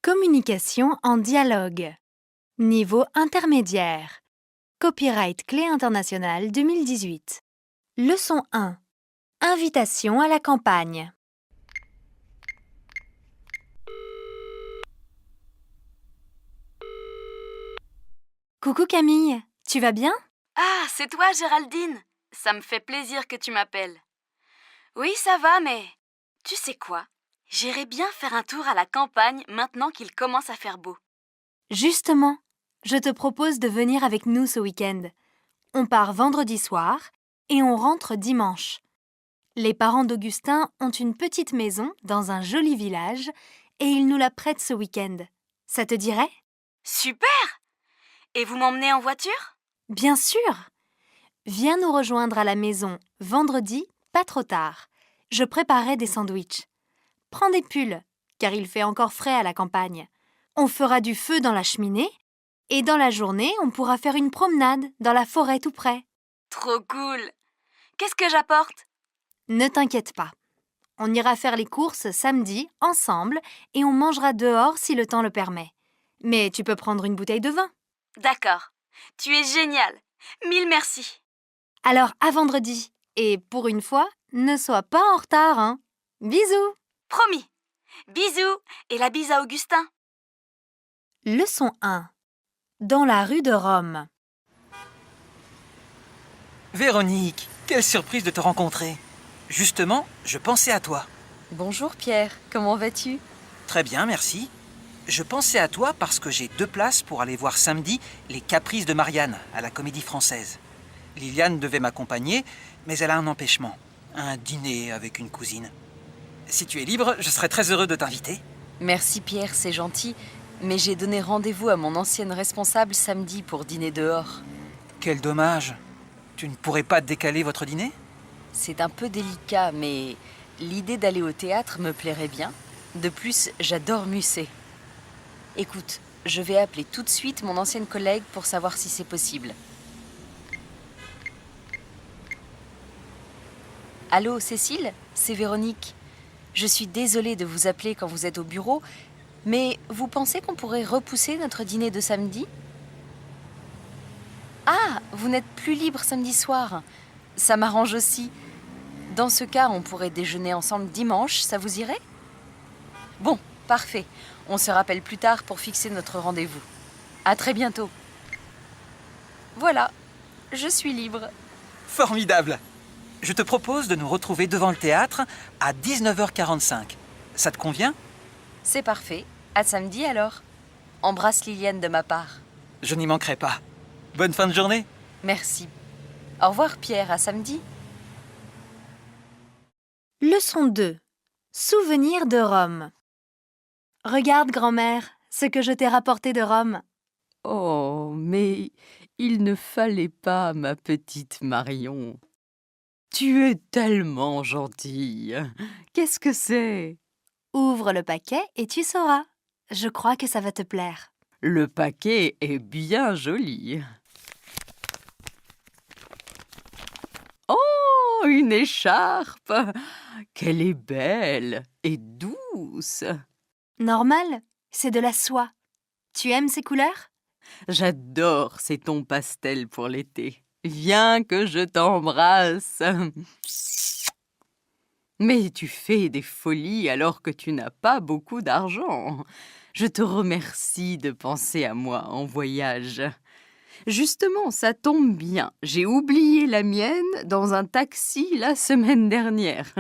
Communication en dialogue. Niveau intermédiaire. Copyright Clé internationale 2018. Leçon 1. Invitation à la campagne. Coucou Camille, tu vas bien? Ah, c'est toi, Géraldine. Ça me fait plaisir que tu m'appelles. Oui, ça va, mais tu sais quoi? J'irais bien faire un tour à la campagne maintenant qu'il commence à faire beau. Justement, je te propose de venir avec nous ce week-end. On part vendredi soir et on rentre dimanche. Les parents d'Augustin ont une petite maison dans un joli village et ils nous la prêtent ce week-end. Ça te dirait? Super! Et vous m'emmenez en voiture? Bien sûr! Viens nous rejoindre à la maison vendredi, pas trop tard. Je préparerai des sandwichs. Prends des pulls, car il fait encore frais à la campagne. On fera du feu dans la cheminée et dans la journée, on pourra faire une promenade dans la forêt tout près. Trop cool! Qu'est-ce que j'apporte? Ne t'inquiète pas. On ira faire les courses samedi ensemble et on mangera dehors si le temps le permet. Mais tu peux prendre une bouteille de vin. D'accord. Tu es génial. Mille merci. Alors à vendredi. Et pour une fois, ne sois pas en retard, hein. Bisous! Promis. Bisous et la bise à Augustin. Leçon 1. Dans la rue de Rome. Véronique, quelle surprise de te rencontrer. Justement, je pensais à toi. Bonjour Pierre, comment vas-tu? Très bien, merci. Je pensais à toi parce que j'ai 2 places pour aller voir samedi Les Caprices de Marianne à la Comédie Française. Liliane devait m'accompagner, mais elle a un empêchement. Un dîner avec une cousine. Si tu es libre, je serais très heureux de t'inviter. Merci Pierre, c'est gentil, mais j'ai donné rendez-vous à mon ancienne responsable samedi pour dîner dehors. Quel dommage. Tu ne pourrais pas décaler votre dîner ? C'est un peu délicat, mais l'idée d'aller au théâtre me plairait bien. De plus, j'adore Musset. Écoute, je vais appeler tout de suite mon ancienne collègue pour savoir si c'est possible. Allô, Cécile? C'est Véronique. Je suis désolée de vous appeler quand vous êtes au bureau, mais vous pensez qu'on pourrait repousser notre dîner de samedi? Ah, vous n'êtes plus libre samedi soir. Ça m'arrange aussi. Dans ce cas, on pourrait déjeuner ensemble dimanche, ça vous irait? Bon, parfait. On se rappelle plus tard pour fixer notre rendez-vous. À très bientôt. Voilà, je suis libre. Formidable. Je te propose de nous retrouver devant le théâtre à 19h45. Ça te convient ? C'est parfait. À samedi alors. Embrasse Liliane de ma part. Je n'y manquerai pas. Bonne fin de journée. Merci. Au revoir Pierre, à samedi. Leçon 2. Souvenir de Rome. Regarde, grand-mère, ce que je t'ai rapporté de Rome. Oh, mais il ne fallait pas, ma petite Marion. Tu es tellement gentille. Qu'est-ce que c'est? Ouvre le paquet et tu sauras. Je crois que ça va te plaire. Le paquet est bien joli. Oh, une écharpe! Qu'elle est belle et douce. Normal, c'est de la soie. Tu aimes ces couleurs? J'adore ces tons pastels pour l'été. Viens que je t'embrasse. Mais tu fais des folies alors que tu n'as pas beaucoup d'argent. Je te remercie de penser à moi en voyage. Justement, ça tombe bien. J'ai oublié la mienne dans un taxi la semaine dernière.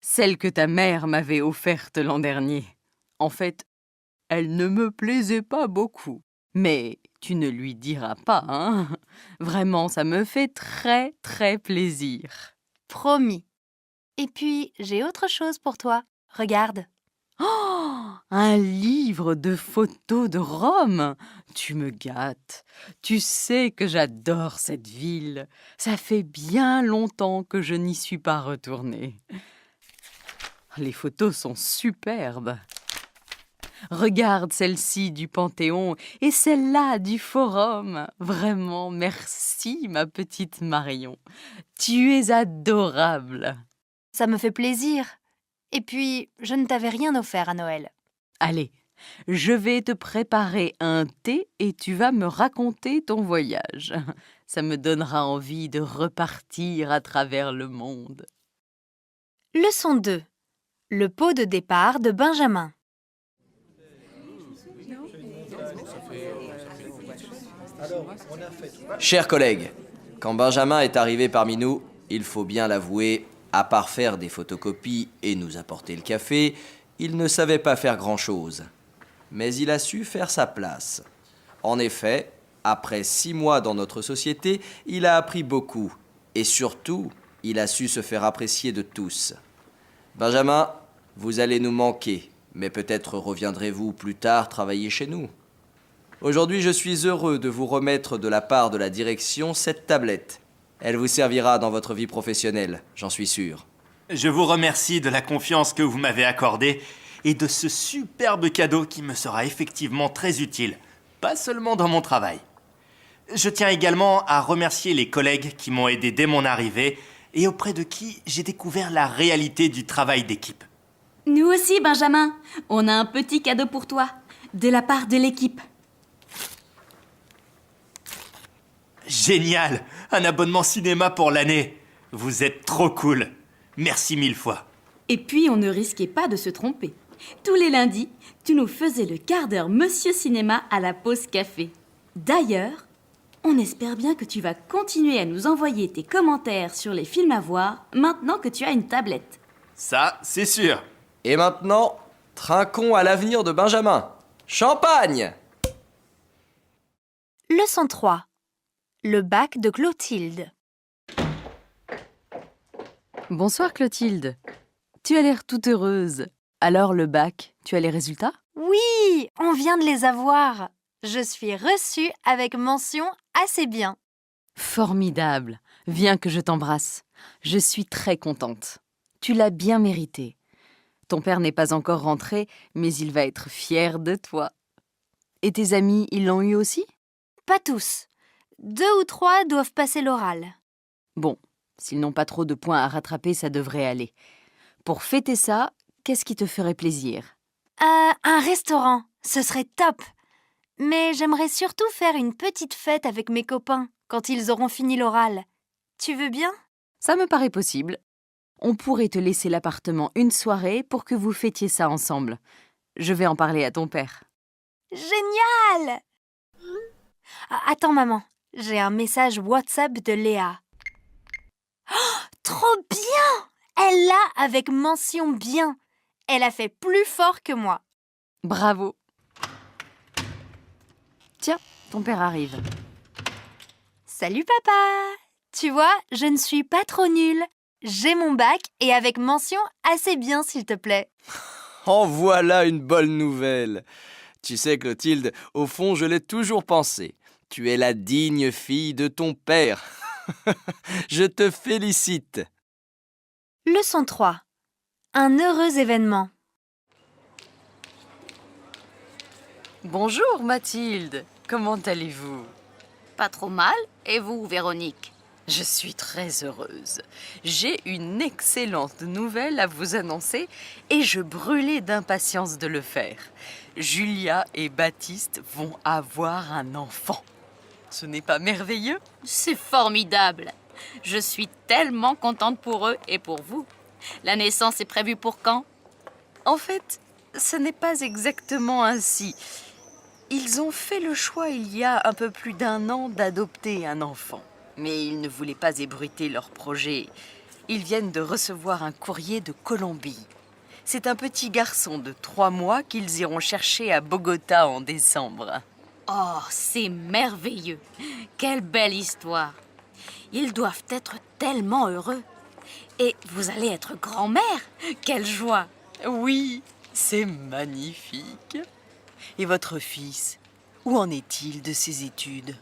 Celle que ta mère m'avait offerte l'an dernier. En fait, elle ne me plaisait pas beaucoup. Mais tu ne lui diras pas, hein? Vraiment, ça me fait très, très plaisir. Promis. Et puis, j'ai autre chose pour toi. Regarde. Oh, un livre de photos de Rome. Tu me gâtes. Tu sais que j'adore cette ville. Ça fait bien longtemps que je n'y suis pas retournée. Les photos sont superbes. Regarde celle-ci du Panthéon et celle-là du Forum. Vraiment, merci, ma petite Marion. Tu es adorable. Ça me fait plaisir. Et puis, je ne t'avais rien offert à Noël. Allez, Je vais te préparer un thé et tu vas me raconter ton voyage. Ça me donnera envie de repartir à travers le monde. Leçon 2. Le pot de départ de Benjamin. Chers collègues, quand Benjamin est arrivé parmi nous, il faut bien l'avouer, à part faire des photocopies et nous apporter le café, il ne savait pas faire grand-chose. Mais il a su faire sa place. En effet, après 6 mois dans notre société, il a appris beaucoup. Et surtout, il a su se faire apprécier de tous. Benjamin, vous allez nous manquer, mais peut-être reviendrez-vous plus tard travailler chez nous. Aujourd'hui, je suis heureux de vous remettre de la part de la direction cette tablette. Elle vous servira dans votre vie professionnelle, j'en suis sûr. Je vous remercie de la confiance que vous m'avez accordée et de ce superbe cadeau qui me sera effectivement très utile, pas seulement dans mon travail. Je tiens également à remercier les collègues qui m'ont aidé dès mon arrivée et auprès de qui j'ai découvert la réalité du travail d'équipe. Nous aussi, Benjamin, on a un petit cadeau pour toi, de la part de l'équipe. Génial! Un abonnement cinéma pour l'année! Vous êtes trop cool! Merci 1000 fois! Et puis, on ne risquait pas de se tromper. Tous les lundis, tu nous faisais le quart d'heure Monsieur Cinéma à la pause café. D'ailleurs, on espère bien que tu vas continuer à nous envoyer tes commentaires sur les films à voir maintenant que tu as une tablette. Ça, c'est sûr! Et maintenant, trinquons à l'avenir de Benjamin. Champagne! Leçon 3. Le bac de Clotilde. Bonsoir Clotilde. Tu as l'air toute heureuse. Alors le bac, tu as les résultats? Oui, on vient de les avoir. Je suis reçue avec mention assez bien. Formidable. Viens que je t'embrasse. Je suis très contente. Tu l'as bien mérité. Ton père n'est pas encore rentré, mais il va être fier de toi. Et tes amis, ils l'ont eu aussi? Pas tous. 2 ou 3 doivent passer l'oral. Bon, s'ils n'ont pas trop de points à rattraper, ça devrait aller. Pour fêter ça, qu'est-ce qui te ferait plaisir? Un restaurant, ce serait top. Mais j'aimerais surtout faire une petite fête avec mes copains quand ils auront fini l'oral. Tu veux bien? Ça me paraît possible. On pourrait te laisser l'appartement une soirée pour que vous fêtiez ça ensemble. Je vais en parler à ton père. Génial! Attends maman, j'ai un message WhatsApp de Léa. Oh, trop bien! Elle l'a avec mention bien. Elle a fait plus fort que moi. Bravo. Tiens, ton père arrive. Salut papa! Tu vois, je ne suis pas trop nulle. J'ai mon bac et avec mention assez bien s'il te plaît. En voilà une bonne nouvelle. Tu sais Clotilde, au fond je l'ai toujours pensé. Tu es la digne fille de ton père. Je te félicite. Leçon 3. Un heureux événement. Bonjour Mathilde, comment allez-vous? Pas trop mal, et vous, Véronique? Je suis très heureuse. J'ai une excellente nouvelle à vous annoncer et je brûlais d'impatience de le faire. Julia et Baptiste vont avoir un enfant. Ce n'est pas merveilleux? C'est formidable. Je suis tellement contente pour eux et pour vous. La naissance est prévue pour quand? En fait, ce n'est pas exactement ainsi. Ils ont fait le choix il y a un peu plus d'1 an d'adopter un enfant. Mais ils ne voulaient pas ébruiter leur projet. Ils viennent de recevoir un courrier de Colombie. C'est un petit garçon de 3 mois qu'ils iront chercher à Bogota en décembre. Oh, c'est merveilleux. Quelle belle histoire. Ils doivent être tellement heureux. Et vous allez être grand-mère. Quelle joie. Oui, c'est magnifique. Et votre fils, où en est-il de ses études?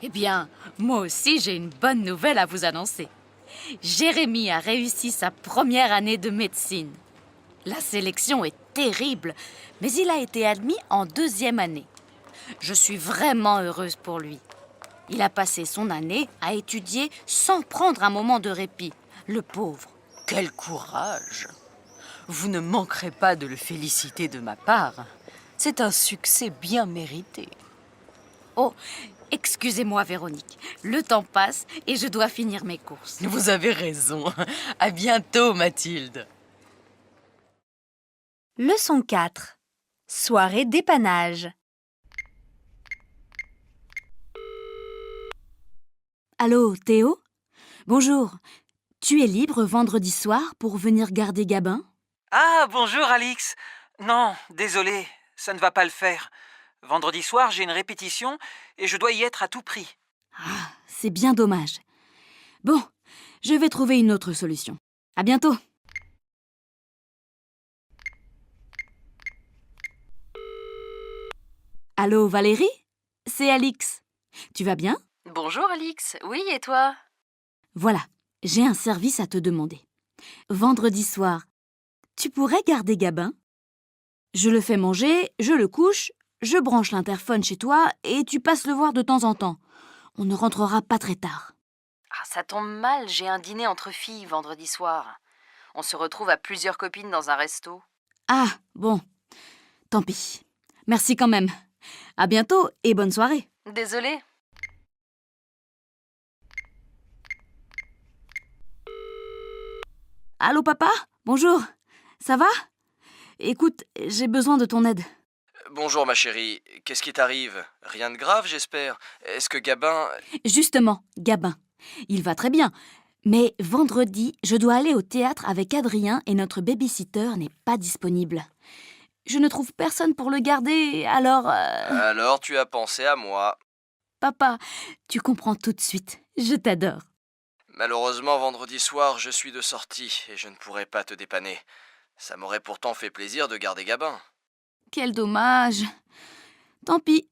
Eh bien, moi aussi, j'ai une bonne nouvelle à vous annoncer. Jérémy a réussi sa première année de médecine. La sélection est terrible, mais il a été admis en 2e année. Je suis vraiment heureuse pour lui. Il a passé son année à étudier sans prendre un moment de répit. Le pauvre. Quel courage! Vous ne manquerez pas de le féliciter de ma part. C'est un succès bien mérité. Oh, excusez-moi, Véronique. Le temps passe et je dois finir mes courses. Vous avez raison. À bientôt, Mathilde. Leçon 4. Soirée dépannage. Allô, Théo? Bonjour. Tu es libre vendredi soir pour venir garder Gabin? Ah, bonjour Alix. Non, désolé, ça ne va pas le faire. Vendredi soir, j'ai une répétition et je dois y être à tout prix. Ah, c'est bien dommage. Bon, je vais trouver une autre solution. À bientôt. Allô, Valérie? C'est Alix. Tu vas bien? Bonjour, Alix. Oui, et toi? Voilà, j'ai un service à te demander. Vendredi soir, tu pourrais garder Gabin? Je le fais manger, je le couche, je branche l'interphone chez toi et tu passes le voir de temps en temps. On ne rentrera pas très tard. Ah, ça tombe mal, j'ai un dîner entre filles vendredi soir. On se retrouve à plusieurs copines dans un resto. Ah, bon. Tant pis. Merci quand même. À bientôt et bonne soirée. Désolée. Allô papa? Bonjour. Ça va? Écoute, j'ai besoin de ton aide. Bonjour ma chérie, qu'est-ce qui t'arrive? Rien de grave j'espère. Est-ce que Gabin... Justement, Gabin. Il va très bien. Mais vendredi, je dois aller au théâtre avec Adrien et notre baby-sitter n'est pas disponible. Je ne trouve personne pour le garder, alors... Alors tu as pensé à moi. Papa, tu comprends tout de suite. Je t'adore. Malheureusement, vendredi soir, je suis de sortie et je ne pourrai pas te dépanner. Ça m'aurait pourtant fait plaisir de garder Gabin. Quel dommage. Tant pis.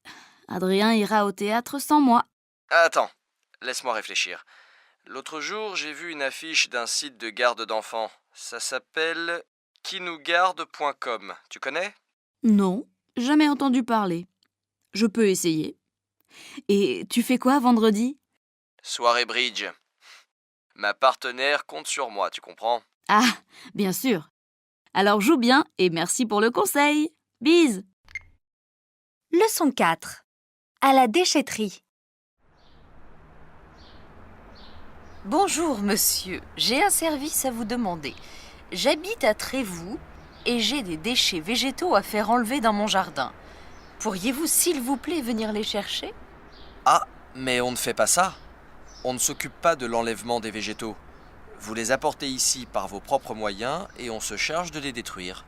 Adrien ira au théâtre sans moi. Attends, laisse-moi réfléchir. L'autre jour, j'ai vu une affiche d'un site de garde d'enfants. Ça s'appelle kinougarde.com. Tu connais? Non, jamais entendu parler. Je peux essayer. Et tu fais quoi vendredi? Soirée bridge. Ma partenaire compte sur moi, tu comprends? Ah, bien sûr. Alors joue bien et merci pour le conseil. Bise. Leçon 4. À la déchetterie. Bonjour, monsieur. J'ai un service à vous demander. J'habite à Trévoux et j'ai des déchets végétaux à faire enlever dans mon jardin. Pourriez-vous, s'il vous plaît, venir les chercher? Ah, mais on ne fait pas ça. On ne s'occupe pas de l'enlèvement des végétaux. Vous les apportez ici par vos propres moyens et on se charge de les détruire.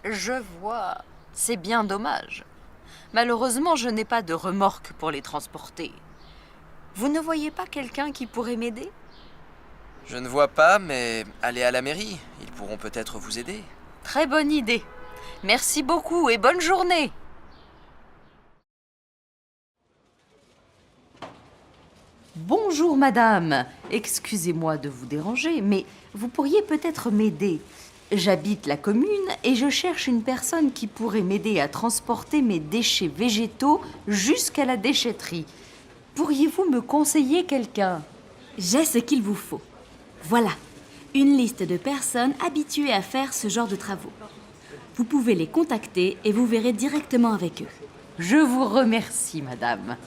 Je vois. C'est bien dommage. Malheureusement, je n'ai pas de remorque pour les transporter. Vous ne voyez pas quelqu'un qui pourrait m'aider? Je ne vois pas, mais allez à la mairie. Ils pourront peut-être vous aider. Très bonne idée. Merci beaucoup et bonne journée. Bonjour madame, excusez-moi de vous déranger, mais vous pourriez peut-être m'aider. J'habite la commune et je cherche une personne qui pourrait m'aider à transporter mes déchets végétaux jusqu'à la déchetterie. Pourriez-vous me conseiller quelqu'un? J'ai ce qu'il vous faut. Voilà, une liste de personnes habituées à faire ce genre de travaux. Vous pouvez les contacter et vous verrez directement avec eux. Je vous remercie madame.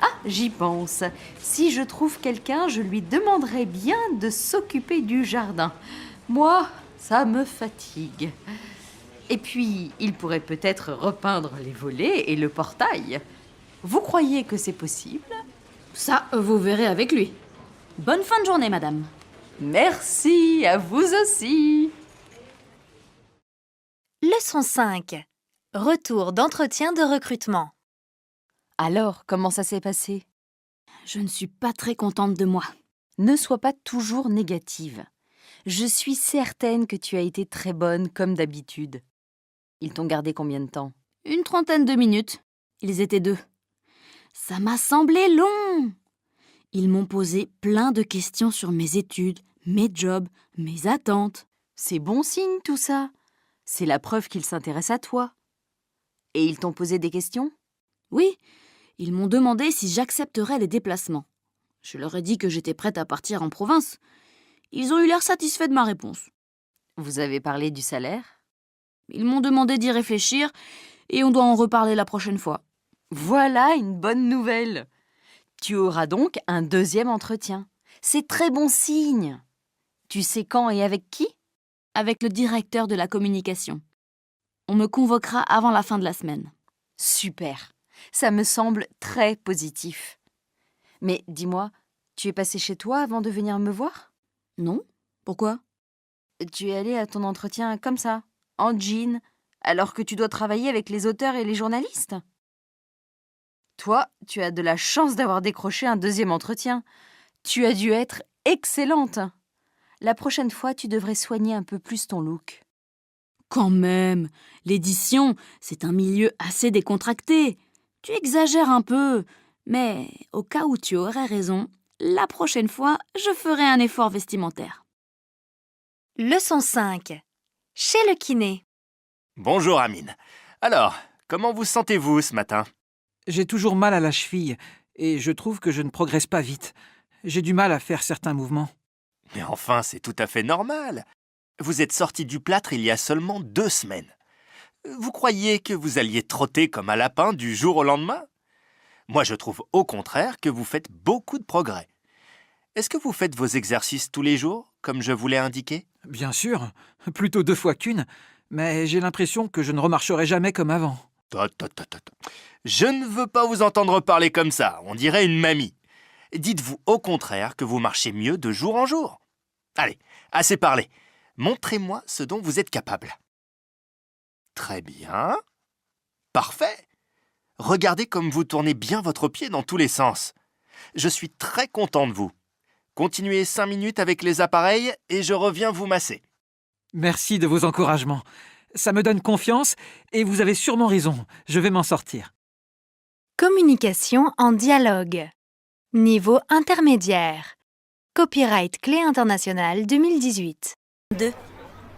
Ah, j'y pense. Si je trouve quelqu'un, je lui demanderai bien de s'occuper du jardin. Moi, ça me fatigue. Et puis, il pourrait peut-être repeindre les volets et le portail. Vous croyez que c'est possible? Ça, vous verrez avec lui. Bonne fin de journée, madame. Merci, à vous aussi. Leçon 5. Retour d'entretien de recrutement. Alors, comment ça s'est passé? Je ne suis pas très contente de moi. Ne sois pas toujours négative. Je suis certaine que tu as été très bonne comme d'habitude. Ils t'ont gardé combien de temps? Une 30aine de minutes. Ils étaient 2. Ça m'a semblé long. Ils m'ont posé plein de questions sur mes études, mes jobs, mes attentes. C'est bon signe tout ça. C'est la preuve qu'ils s'intéressent à toi. Et ils t'ont posé des questions? Oui, ils m'ont demandé si j'accepterais les déplacements. Je leur ai dit que j'étais prête à partir en province. Ils ont eu l'air satisfaits de ma réponse. Vous avez parlé du salaire? Ils m'ont demandé d'y réfléchir et on doit en reparler la prochaine fois. Voilà une bonne nouvelle. Tu auras donc un deuxième entretien. C'est très bon signe. Tu sais quand et avec qui? Avec le directeur de la communication. On me convoquera avant la fin de la semaine. Super. Ça me semble très positif. Mais dis-moi, tu es passé chez toi avant de venir me voir? Non? Pourquoi? Tu es allé à ton entretien comme ça, en jean, alors que tu dois travailler avec les auteurs et les journalistes? Toi, tu as de la chance d'avoir décroché un deuxième entretien. Tu as dû être excellente. La prochaine fois, tu devrais soigner un peu plus ton look. Quand même, l'édition, c'est un milieu assez décontracté. Tu exagères un peu, mais au cas où tu aurais raison, la prochaine fois, je ferai un effort vestimentaire. Leçon 5. Chez le kiné. Bonjour Amine. Alors, comment vous sentez-vous ce matin? J'ai toujours mal à la cheville et je trouve que je ne progresse pas vite. J'ai du mal à faire certains mouvements. Mais enfin, c'est tout à fait normal. Vous êtes sorti du plâtre il y a seulement 2 semaines. Vous croyiez que vous alliez trotter comme un lapin du jour au lendemain? Moi, je trouve au contraire que vous faites beaucoup de progrès. Est-ce que vous faites vos exercices tous les jours, comme je vous l'ai indiqué? Bien sûr, plutôt 2 fois qu'une, mais j'ai l'impression que je ne remarcherai jamais comme avant. Je ne veux pas vous entendre parler comme ça, on dirait une mamie. Dites-vous au contraire que vous marchez mieux de jour en jour. Allez, assez parlé. Montrez-moi ce dont vous êtes capable. Très bien. Parfait. Regardez comme vous tournez bien votre pied dans tous les sens. Je suis très content de vous. Continuez 5 minutes avec les appareils et je reviens vous masser. Merci de vos encouragements. Ça me donne confiance et vous avez sûrement raison. Je vais m'en sortir. Communication en dialogue. Niveau intermédiaire. Copyright Clé internationale 2018.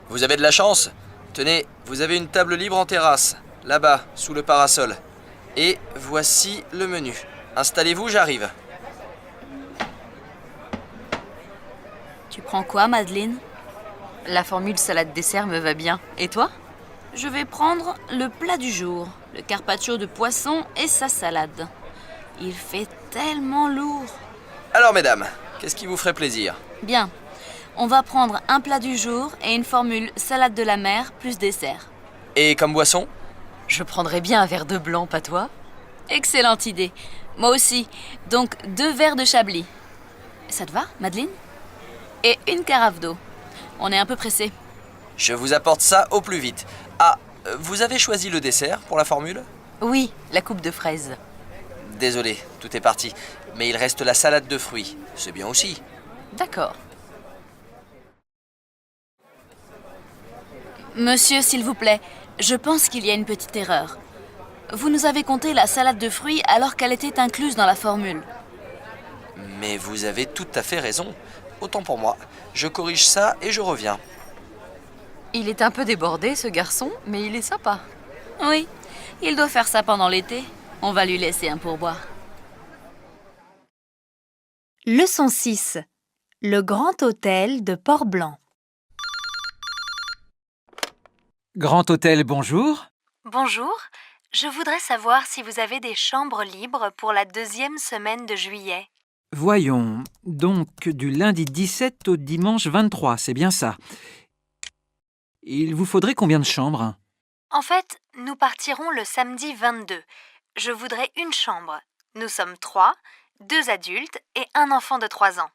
Vous avez de la chance. Tenez, vous avez une table libre en terrasse, là-bas, sous le parasol. Et voici le menu. Installez-vous, j'arrive. Tu prends quoi, Madeleine? La formule salade-dessert me va bien. Et toi? Je vais prendre le plat du jour, le carpaccio de poisson et sa salade. Il fait tellement lourd. Alors, mesdames, qu'est-ce qui vous ferait plaisir? Bien, on va prendre un plat du jour et une formule salade de la mer plus dessert. Et comme boisson? Je prendrais bien un verre de blanc, pas toi? Excellente idée. Moi aussi. Donc 2 verres de Chablis. Ça te va, Madeleine? Et une carafe d'eau. On est un peu pressé. Je vous apporte ça au plus vite. Ah, vous avez choisi le dessert pour la formule? Oui, la coupe de fraises. Désolé, tout est parti. Mais il reste la salade de fruits. C'est bien aussi. D'accord. Monsieur, s'il vous plaît, je pense qu'il y a une petite erreur. Vous nous avez compté la salade de fruits alors qu'elle était incluse dans la formule. Mais vous avez tout à fait raison. Autant pour moi. Je corrige ça et je reviens. Il est un peu débordé, ce garçon, mais il est sympa. Oui, il doit faire ça pendant l'été. On va lui laisser un pourboire. Leçon 6. Le Grand Hôtel de Port-Blanc. Grand Hôtel, bonjour. Bonjour, je voudrais savoir si vous avez des chambres libres pour la 2e semaine de juillet. Voyons, donc du lundi 17 au dimanche 23, c'est bien ça. Il vous faudrait combien de chambres? En fait, nous partirons le samedi 22. Je voudrais une chambre. Nous sommes 3, 2 adultes et un enfant de 3 ans.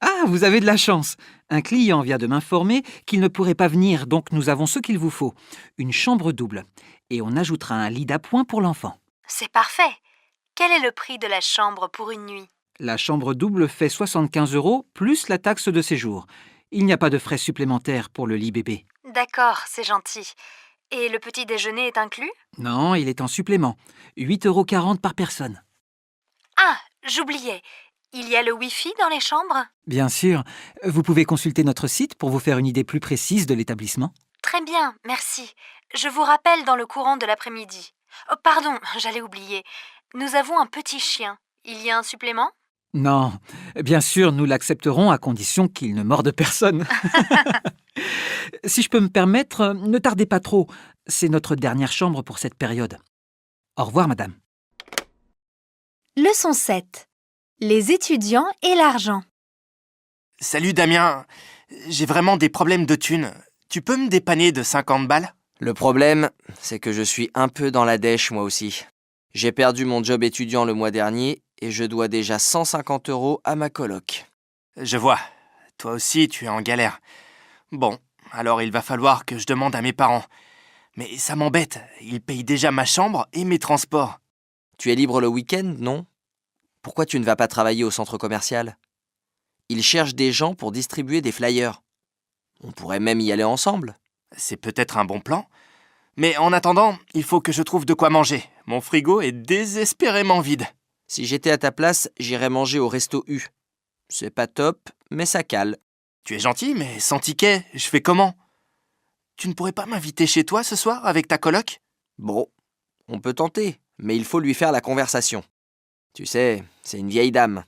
Ah, vous avez de la chance. Un client vient de m'informer qu'il ne pourrait pas venir, donc nous avons ce qu'il vous faut. Une chambre double. Et on ajoutera un lit d'appoint pour l'enfant. C'est parfait. Quel est le prix de la chambre pour une nuit? La chambre double fait 75 € plus la taxe de séjour. Il n'y a pas de frais supplémentaires pour le lit bébé. D'accord, c'est gentil. Et le petit déjeuner est inclus? Non, il est en supplément. 8,40 € par personne. Ah, j'oubliais. Il y a le Wi-Fi dans les chambres? Bien sûr. Vous pouvez consulter notre site pour vous faire une idée plus précise de l'établissement. Très bien, merci. Je vous rappelle dans le courant de l'après-midi. Oh, pardon, j'allais oublier. Nous avons un petit chien. Il y a un supplément? Non, bien sûr, nous l'accepterons à condition qu'il ne morde personne. Si je peux me permettre, ne tardez pas trop. C'est notre dernière chambre pour cette période. Au revoir, madame. Leçon 7. Les étudiants et l'argent. Salut Damien, j'ai vraiment des problèmes de thunes. Tu peux me dépanner de 50 balles? Le problème, c'est que je suis un peu dans la dèche moi aussi. J'ai perdu mon job étudiant le mois dernier et je dois déjà 150 € à ma coloc. Je vois. Toi aussi, tu es en galère. Bon, alors il va falloir que je demande à mes parents. Mais ça m'embête, ils payent déjà ma chambre et mes transports. Tu es libre le week-end, non? Pourquoi tu ne vas pas travailler au centre commercial? Ils cherchent des gens pour distribuer des flyers. On pourrait même y aller ensemble. C'est peut-être un bon plan. Mais en attendant, il faut que je trouve de quoi manger. Mon frigo est désespérément vide. Si j'étais à ta place, j'irais manger au Resto U. C'est pas top, mais ça cale. Tu es gentil, mais sans ticket, je fais comment? Tu ne pourrais pas m'inviter chez toi ce soir avec ta coloc? Bon, on peut tenter, mais il faut lui faire la conversation. Tu sais, c'est une vieille dame.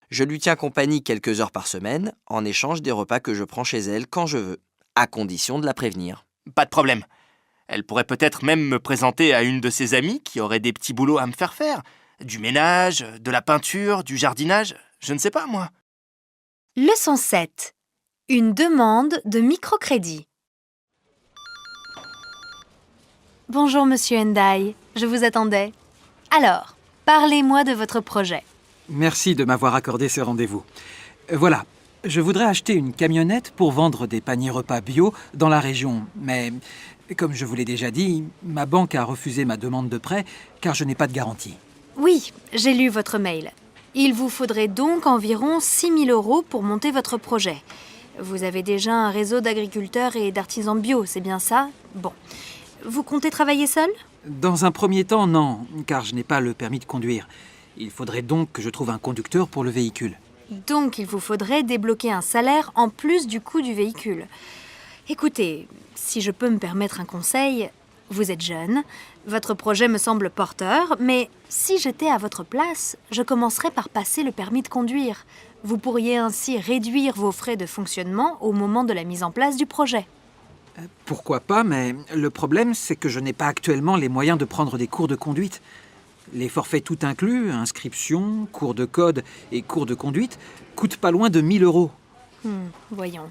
Je lui tiens compagnie quelques heures par semaine, en échange des repas que je prends chez elle quand je veux, à condition de la prévenir. Pas de problème. Elle pourrait peut-être même me présenter à une de ses amies qui aurait des petits boulots à me faire faire. Du ménage, de la peinture, du jardinage, je ne sais pas moi. Leçon 7. Une demande de microcrédit. Bonjour, monsieur Endai. Je vous attendais. Alors, parlez-moi de votre projet. Merci de m'avoir accordé ce rendez-vous. Voilà, je voudrais acheter une camionnette pour vendre des paniers repas bio dans la région. Mais, comme je vous l'ai déjà dit, ma banque a refusé ma demande de prêt car je n'ai pas de garantie. Oui, j'ai lu votre mail. Il vous faudrait donc environ 6 000 € pour monter votre projet. Vous avez déjà un réseau d'agriculteurs et d'artisans bio, c'est bien ça? Bon. Vous comptez travailler seul? Dans un premier temps, non, car je n'ai pas le permis de conduire. Il faudrait donc que je trouve un conducteur pour le véhicule. Donc il vous faudrait débloquer un salaire en plus du coût du véhicule. Écoutez, si je peux me permettre un conseil, vous êtes jeune, votre projet me semble porteur, mais si j'étais à votre place, je commencerais par passer le permis de conduire. Vous pourriez ainsi réduire vos frais de fonctionnement au moment de la mise en place du projet. Pourquoi pas, mais le problème, c'est que je n'ai pas actuellement les moyens de prendre des cours de conduite. Les forfaits tout inclus, inscription, cours de code et cours de conduite, coûtent pas loin de 1 000 €. Voyons.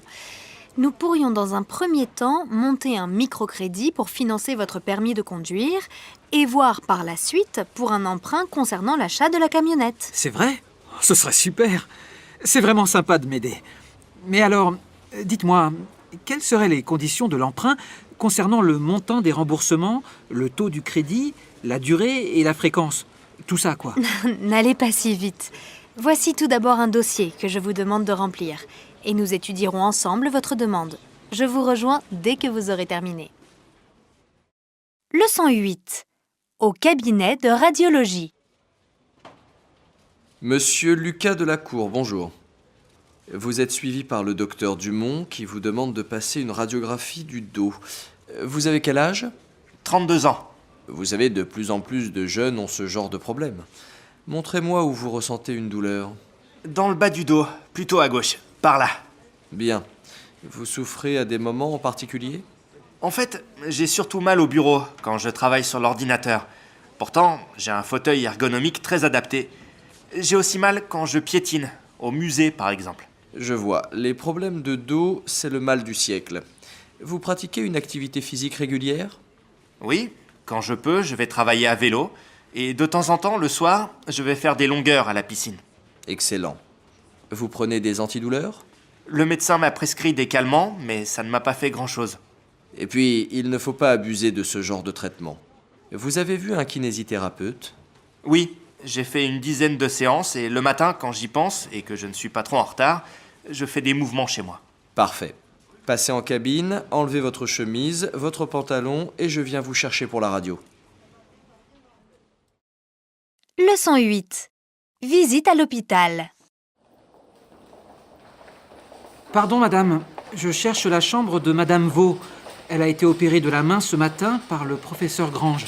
Nous pourrions dans un premier temps monter un microcrédit pour financer votre permis de conduire et voir par la suite pour un emprunt concernant l'achat de la camionnette. C'est vrai? Ce serait super. C'est vraiment sympa de m'aider. Mais alors, dites-moi, quelles seraient les conditions de l'emprunt concernant le montant des remboursements, le taux du crédit, la durée et la fréquence? Tout ça, quoi. N'allez pas si vite. Voici tout d'abord un dossier que je vous demande de remplir. Et nous étudierons ensemble votre demande. Je vous rejoins dès que vous aurez terminé. Leçon 8. Au cabinet de radiologie. Monsieur Lucas Delacour, bonjour. Vous êtes suivi par le docteur Dumont qui vous demande de passer une radiographie du dos. Vous avez quel âge? 32 ans. Vous savez, de plus en plus de jeunes ont ce genre de problème. Montrez-moi où vous ressentez une douleur. Dans le bas du dos, plutôt à gauche. Par là. Bien. Vous souffrez à des moments en particulier? En fait, j'ai surtout mal au bureau quand je travaille sur l'ordinateur. Pourtant, j'ai un fauteuil ergonomique très adapté. J'ai aussi mal quand je piétine, au musée par exemple. Je vois. Les problèmes de dos, c'est le mal du siècle. Vous pratiquez une activité physique régulière? Oui, quand je peux, je vais travailler à vélo. Et de temps en temps, le soir, je vais faire des longueurs à la piscine. Excellent. Vous prenez des antidouleurs? Le médecin m'a prescrit des calmants, mais ça ne m'a pas fait grand-chose. Et puis, il ne faut pas abuser de ce genre de traitement. Vous avez vu un kinésithérapeute? Oui, j'ai fait une dizaine de séances et le matin, quand j'y pense et que je ne suis pas trop en retard, je fais des mouvements chez moi. Parfait. Passez en cabine, enlevez votre chemise, votre pantalon et je viens vous chercher pour la radio. Leçon 8. Visite à l'hôpital. Pardon, madame. Je cherche la chambre de madame Vaux. Elle a été opérée de la main ce matin par le professeur Grange.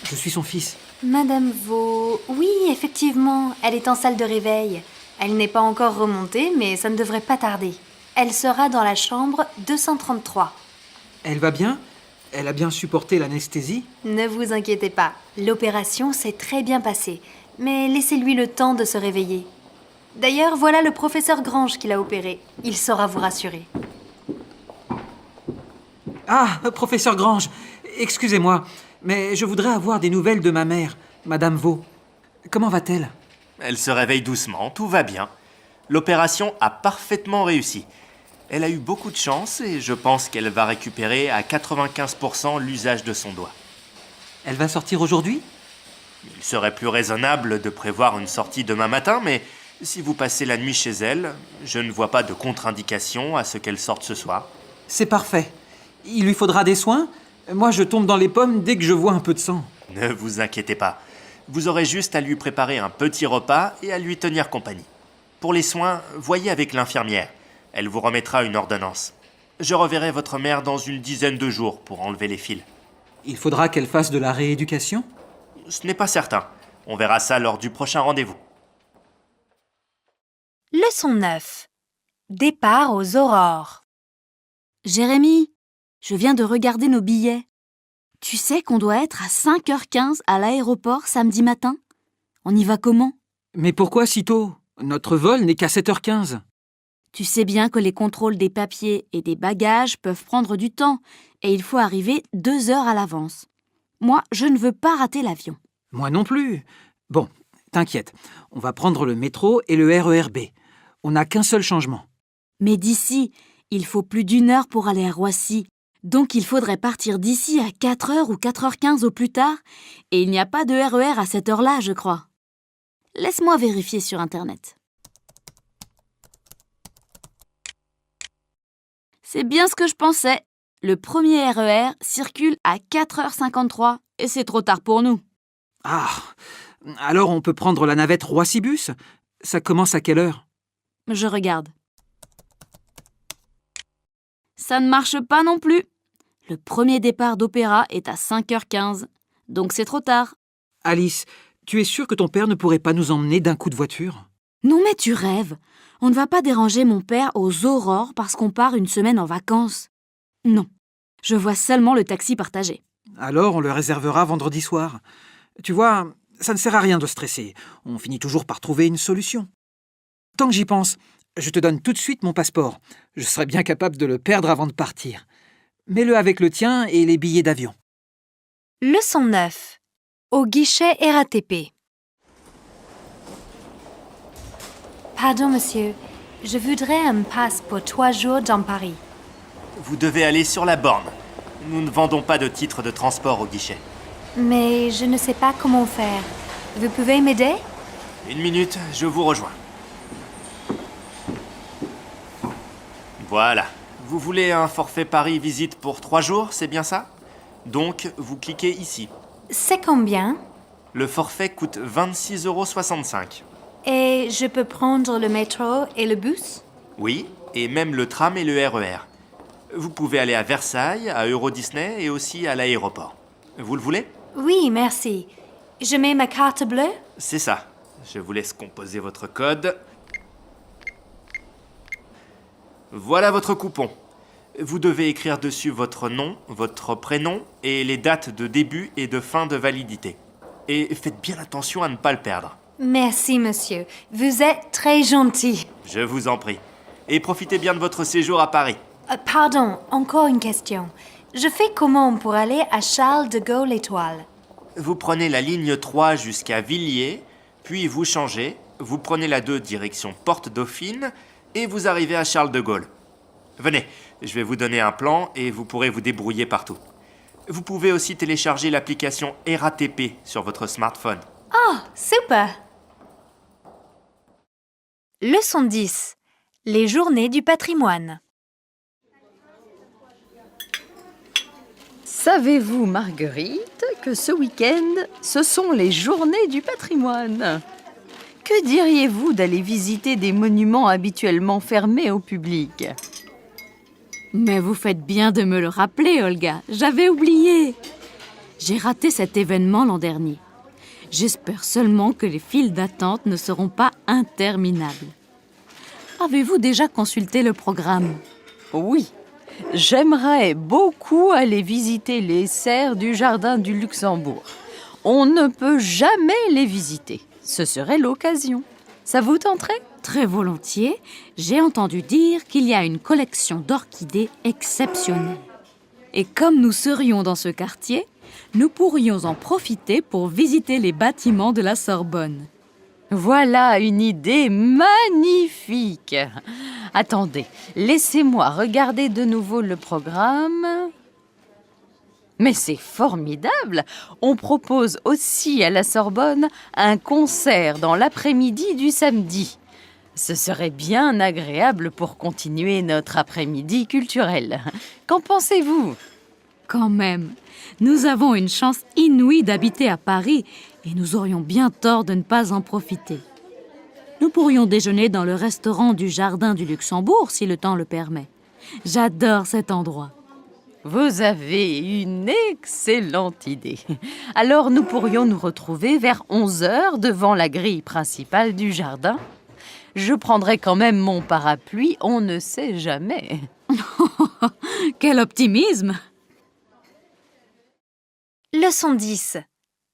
Je suis son fils. Madame Vaux... Oui, effectivement, elle est en salle de réveil. Elle n'est pas encore remontée, mais ça ne devrait pas tarder. Elle sera dans la chambre 233. Elle va bien? Elle a bien supporté l'anesthésie? Ne vous inquiétez pas, l'opération s'est très bien passée, mais laissez-lui le temps de se réveiller. D'ailleurs, voilà le professeur Grange qui l'a opéré. Il saura vous rassurer. Ah, professeur Grange, excusez-moi, mais je voudrais avoir des nouvelles de ma mère, Madame Vaux. Comment va-t-elle? Elle se réveille doucement, tout va bien. L'opération a parfaitement réussi. Elle a eu beaucoup de chance et je pense qu'elle va récupérer à 95% l'usage de son doigt. Elle va sortir aujourd'hui? Il serait plus raisonnable de prévoir une sortie demain matin, mais si vous passez la nuit chez elle, je ne vois pas de contre-indication à ce qu'elle sorte ce soir. C'est parfait. Il lui faudra des soins? Moi, je tombe dans les pommes dès que je vois un peu de sang. Ne vous inquiétez pas. Vous aurez juste à lui préparer un petit repas et à lui tenir compagnie. Pour les soins, voyez avec l'infirmière. Elle vous remettra une ordonnance. Je reverrai votre mère dans une dizaine de jours pour enlever les fils. Il faudra qu'elle fasse de la rééducation? Ce n'est pas certain. On verra ça lors du prochain rendez-vous. Leçon 9. Départ aux aurores. Jérémy, je viens de regarder nos billets. Tu sais qu'on doit être à 5h15 à l'aéroport samedi matin? On y va comment? Mais pourquoi si tôt? Notre vol n'est qu'à 7h15. Tu sais bien que les contrôles des papiers et des bagages peuvent prendre du temps et il faut arriver 2 heures à l'avance. Moi, je ne veux pas rater l'avion. Moi non plus. Bon, t'inquiète, on va prendre le métro et le RER B. On n'a qu'un seul changement. Mais d'ici, il faut plus d'1 heure pour aller à Roissy. Donc il faudrait partir d'ici à 4h ou 4h15 au plus tard. Et il n'y a pas de RER à cette heure-là, je crois. Laisse-moi vérifier sur Internet. C'est bien ce que je pensais. Le premier RER circule à 4h53 et c'est trop tard pour nous. Ah, alors on peut prendre la navette Roissy-Bus? Ça commence à quelle heure? Je regarde. Ça ne marche pas non plus. Le premier départ d'Opéra est à 5h15, donc c'est trop tard. Alice, tu es sûre que ton père ne pourrait pas nous emmener d'un coup de voiture? Non mais tu rêves. On ne va pas déranger mon père aux aurores parce qu'on part une semaine en vacances. Non, je vois seulement le taxi partagé. Alors on le réservera vendredi soir. Tu vois, ça ne sert à rien de stresser. On finit toujours par trouver une solution. Tant que j'y pense, je te donne tout de suite mon passeport. Je serais bien capable de le perdre avant de partir. Mets-le avec le tien et les billets d'avion. Leçon 9. Au guichet RATP. Pardon, monsieur. Je voudrais un pass pour 3 jours dans Paris. Vous devez aller sur la borne. Nous ne vendons pas de titres de transport au guichet. Mais je ne sais pas comment faire. Vous pouvez m'aider? 1 minute, je vous rejoins. Voilà. Vous voulez un forfait Paris visite pour 3 jours, c'est bien ça? Donc, vous cliquez ici. C'est combien? Le forfait coûte 26,65 €. Et je peux prendre le métro et le bus? Oui, et même le tram et le RER. Vous pouvez aller à Versailles, à Euro Disney et aussi à l'aéroport. Vous le voulez? Oui, merci. Je mets ma carte bleue? C'est ça. Je vous laisse composer votre code. Voilà votre coupon. Vous devez écrire dessus votre nom, votre prénom et les dates de début et de fin de validité. Et faites bien attention à ne pas le perdre. Merci, monsieur. Vous êtes très gentil. Je vous en prie. Et profitez bien de votre séjour à Paris. Pardon, encore une question. Je fais comment pour aller à Charles de Gaulle Étoile? Vous prenez la ligne 3 jusqu'à Villiers, puis vous changez, vous prenez la 2 direction Porte Dauphine et vous arrivez à Charles de Gaulle. Venez, je vais vous donner un plan et vous pourrez vous débrouiller partout. Vous pouvez aussi télécharger l'application RATP sur votre smartphone. Oh, super! Leçon 10. Les journées du patrimoine. Savez-vous, Marguerite, que ce week-end, ce sont les journées du patrimoine? Que diriez-vous d'aller visiter des monuments habituellement fermés au public? Mais vous faites bien de me le rappeler, Olga. J'avais oublié. J'ai raté cet événement l'an dernier. J'espère seulement que les files d'attente ne seront pas interminables. Avez-vous déjà consulté le programme? Oui, j'aimerais beaucoup aller visiter les serres du jardin du Luxembourg. On ne peut jamais les visiter. Ce serait l'occasion. Ça vous tenterait? Très volontiers. J'ai entendu dire qu'il y a une collection d'orchidées exceptionnelle. Et comme nous serions dans ce quartier, nous pourrions en profiter pour visiter les bâtiments de la Sorbonne. Voilà une idée magnifique. Attendez, laissez-moi regarder de nouveau le programme. Mais c'est formidable! On propose aussi à la Sorbonne un concert dans l'après-midi du samedi. Ce serait bien agréable pour continuer notre après-midi culturel. Qu'en pensez-vous? Quand même, nous avons une chance inouïe d'habiter à Paris et nous aurions bien tort de ne pas en profiter. Nous pourrions déjeuner dans le restaurant du Jardin du Luxembourg si le temps le permet. J'adore cet endroit. Vous avez une excellente idée. Alors nous pourrions nous retrouver vers 11h devant la grille principale du jardin. Je prendrai quand même mon parapluie, on ne sait jamais. Quel optimisme! Leçon 10.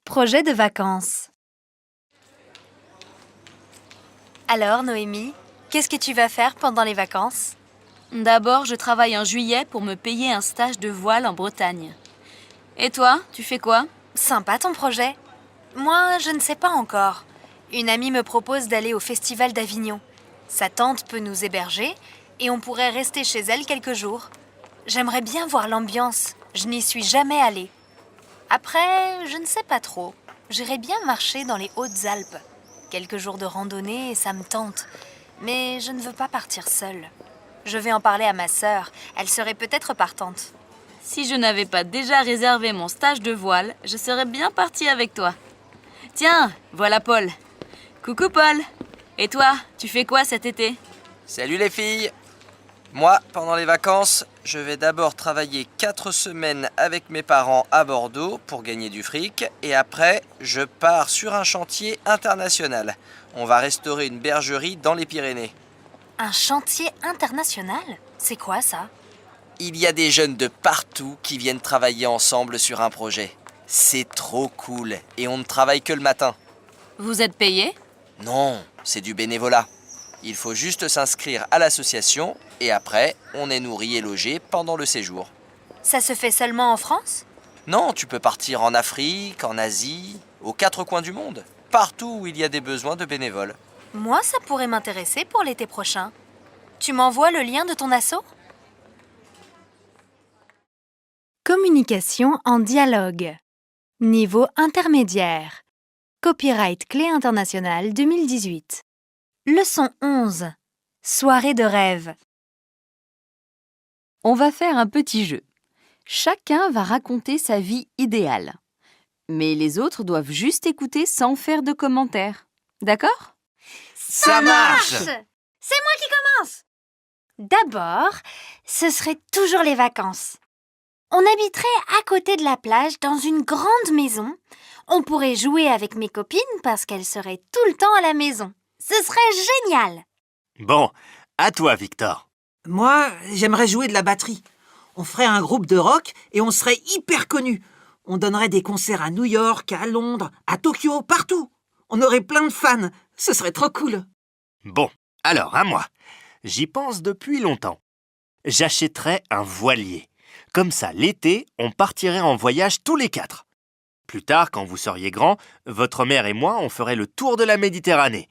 Projet de vacances. Alors, Noémie, qu'est-ce que tu vas faire pendant les vacances? D'abord, je travaille en juillet pour me payer un stage de voile en Bretagne. Et toi, tu fais quoi? Sympa ton projet. Moi, je ne sais pas encore. Une amie me propose d'aller au Festival d'Avignon. Sa tante peut nous héberger et on pourrait rester chez elle quelques jours. J'aimerais bien voir l'ambiance. Je n'y suis jamais allée. Après, je ne sais pas trop. J'irais bien marcher dans les Hautes-Alpes. Quelques jours de randonnée, ça me tente. Mais je ne veux pas partir seule. Je vais en parler à ma sœur. Elle serait peut-être partante. Si je n'avais pas déjà réservé mon stage de voile, je serais bien partie avec toi. Tiens, voilà Paul. Coucou Paul. Et toi, tu fais quoi cet été? Salut les filles! Moi, pendant les vacances, je vais d'abord travailler 4 semaines avec mes parents à Bordeaux pour gagner du fric. Et après, je pars sur un chantier international. On va restaurer une bergerie dans les Pyrénées. Un chantier international? C'est quoi ça? Il y a des jeunes de partout qui viennent travailler ensemble sur un projet. C'est trop cool et on ne travaille que le matin. Vous êtes payé? Non, c'est du bénévolat. Il faut juste s'inscrire à l'association et après, on est nourri et logé pendant le séjour. Ça se fait seulement en France? Non, tu peux partir en Afrique, en Asie, aux 4 coins du monde. Partout où il y a des besoins de bénévoles. Moi, ça pourrait m'intéresser pour l'été prochain. Tu m'envoies le lien de ton asso? Communication en dialogue. Niveau intermédiaire. Copyright Clé internationale 2018. Leçon 11. Soirée de rêve. On va faire un petit jeu. Chacun va raconter sa vie idéale. Mais les autres doivent juste écouter sans faire de commentaires. D'accord? Ça marche! C'est moi qui commence! D'abord, ce serait toujours les vacances. On habiterait à côté de la plage dans une grande maison. On pourrait jouer avec mes copines parce qu'elles seraient tout le temps à la maison. Ce serait génial! Bon, à toi Victor. Moi, j'aimerais jouer de la batterie. On ferait un groupe de rock et on serait hyper connus. On donnerait des concerts à New York, à Londres, à Tokyo, partout. On aurait plein de fans. Ce serait trop cool. Bon, alors à moi. J'y pense depuis longtemps. J'achèterais un voilier. Comme ça, l'été, on partirait en voyage tous les 4. Plus tard, quand vous seriez grands, votre mère et moi, on ferait le tour de la Méditerranée.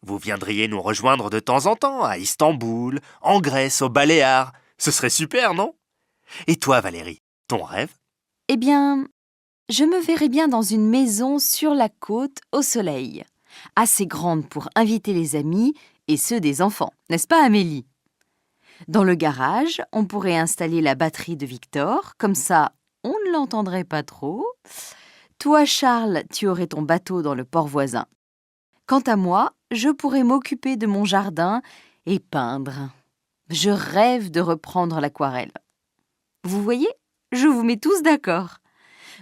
Vous viendriez nous rejoindre de temps en temps à Istanbul, en Grèce, aux Baléares. Ce serait super, non? Et toi, Valérie, ton rêve? Eh bien, je me verrais bien dans une maison sur la côte au soleil. Assez grande pour inviter les amis et ceux des enfants, n'est-ce pas Amélie? Dans le garage, on pourrait installer la batterie de Victor, comme ça, on ne l'entendrait pas trop. Toi, Charles, tu aurais ton bateau dans le port voisin. Quant à moi, je pourrais m'occuper de mon jardin et peindre. Je rêve de reprendre l'aquarelle. Vous voyez, je vous mets tous d'accord.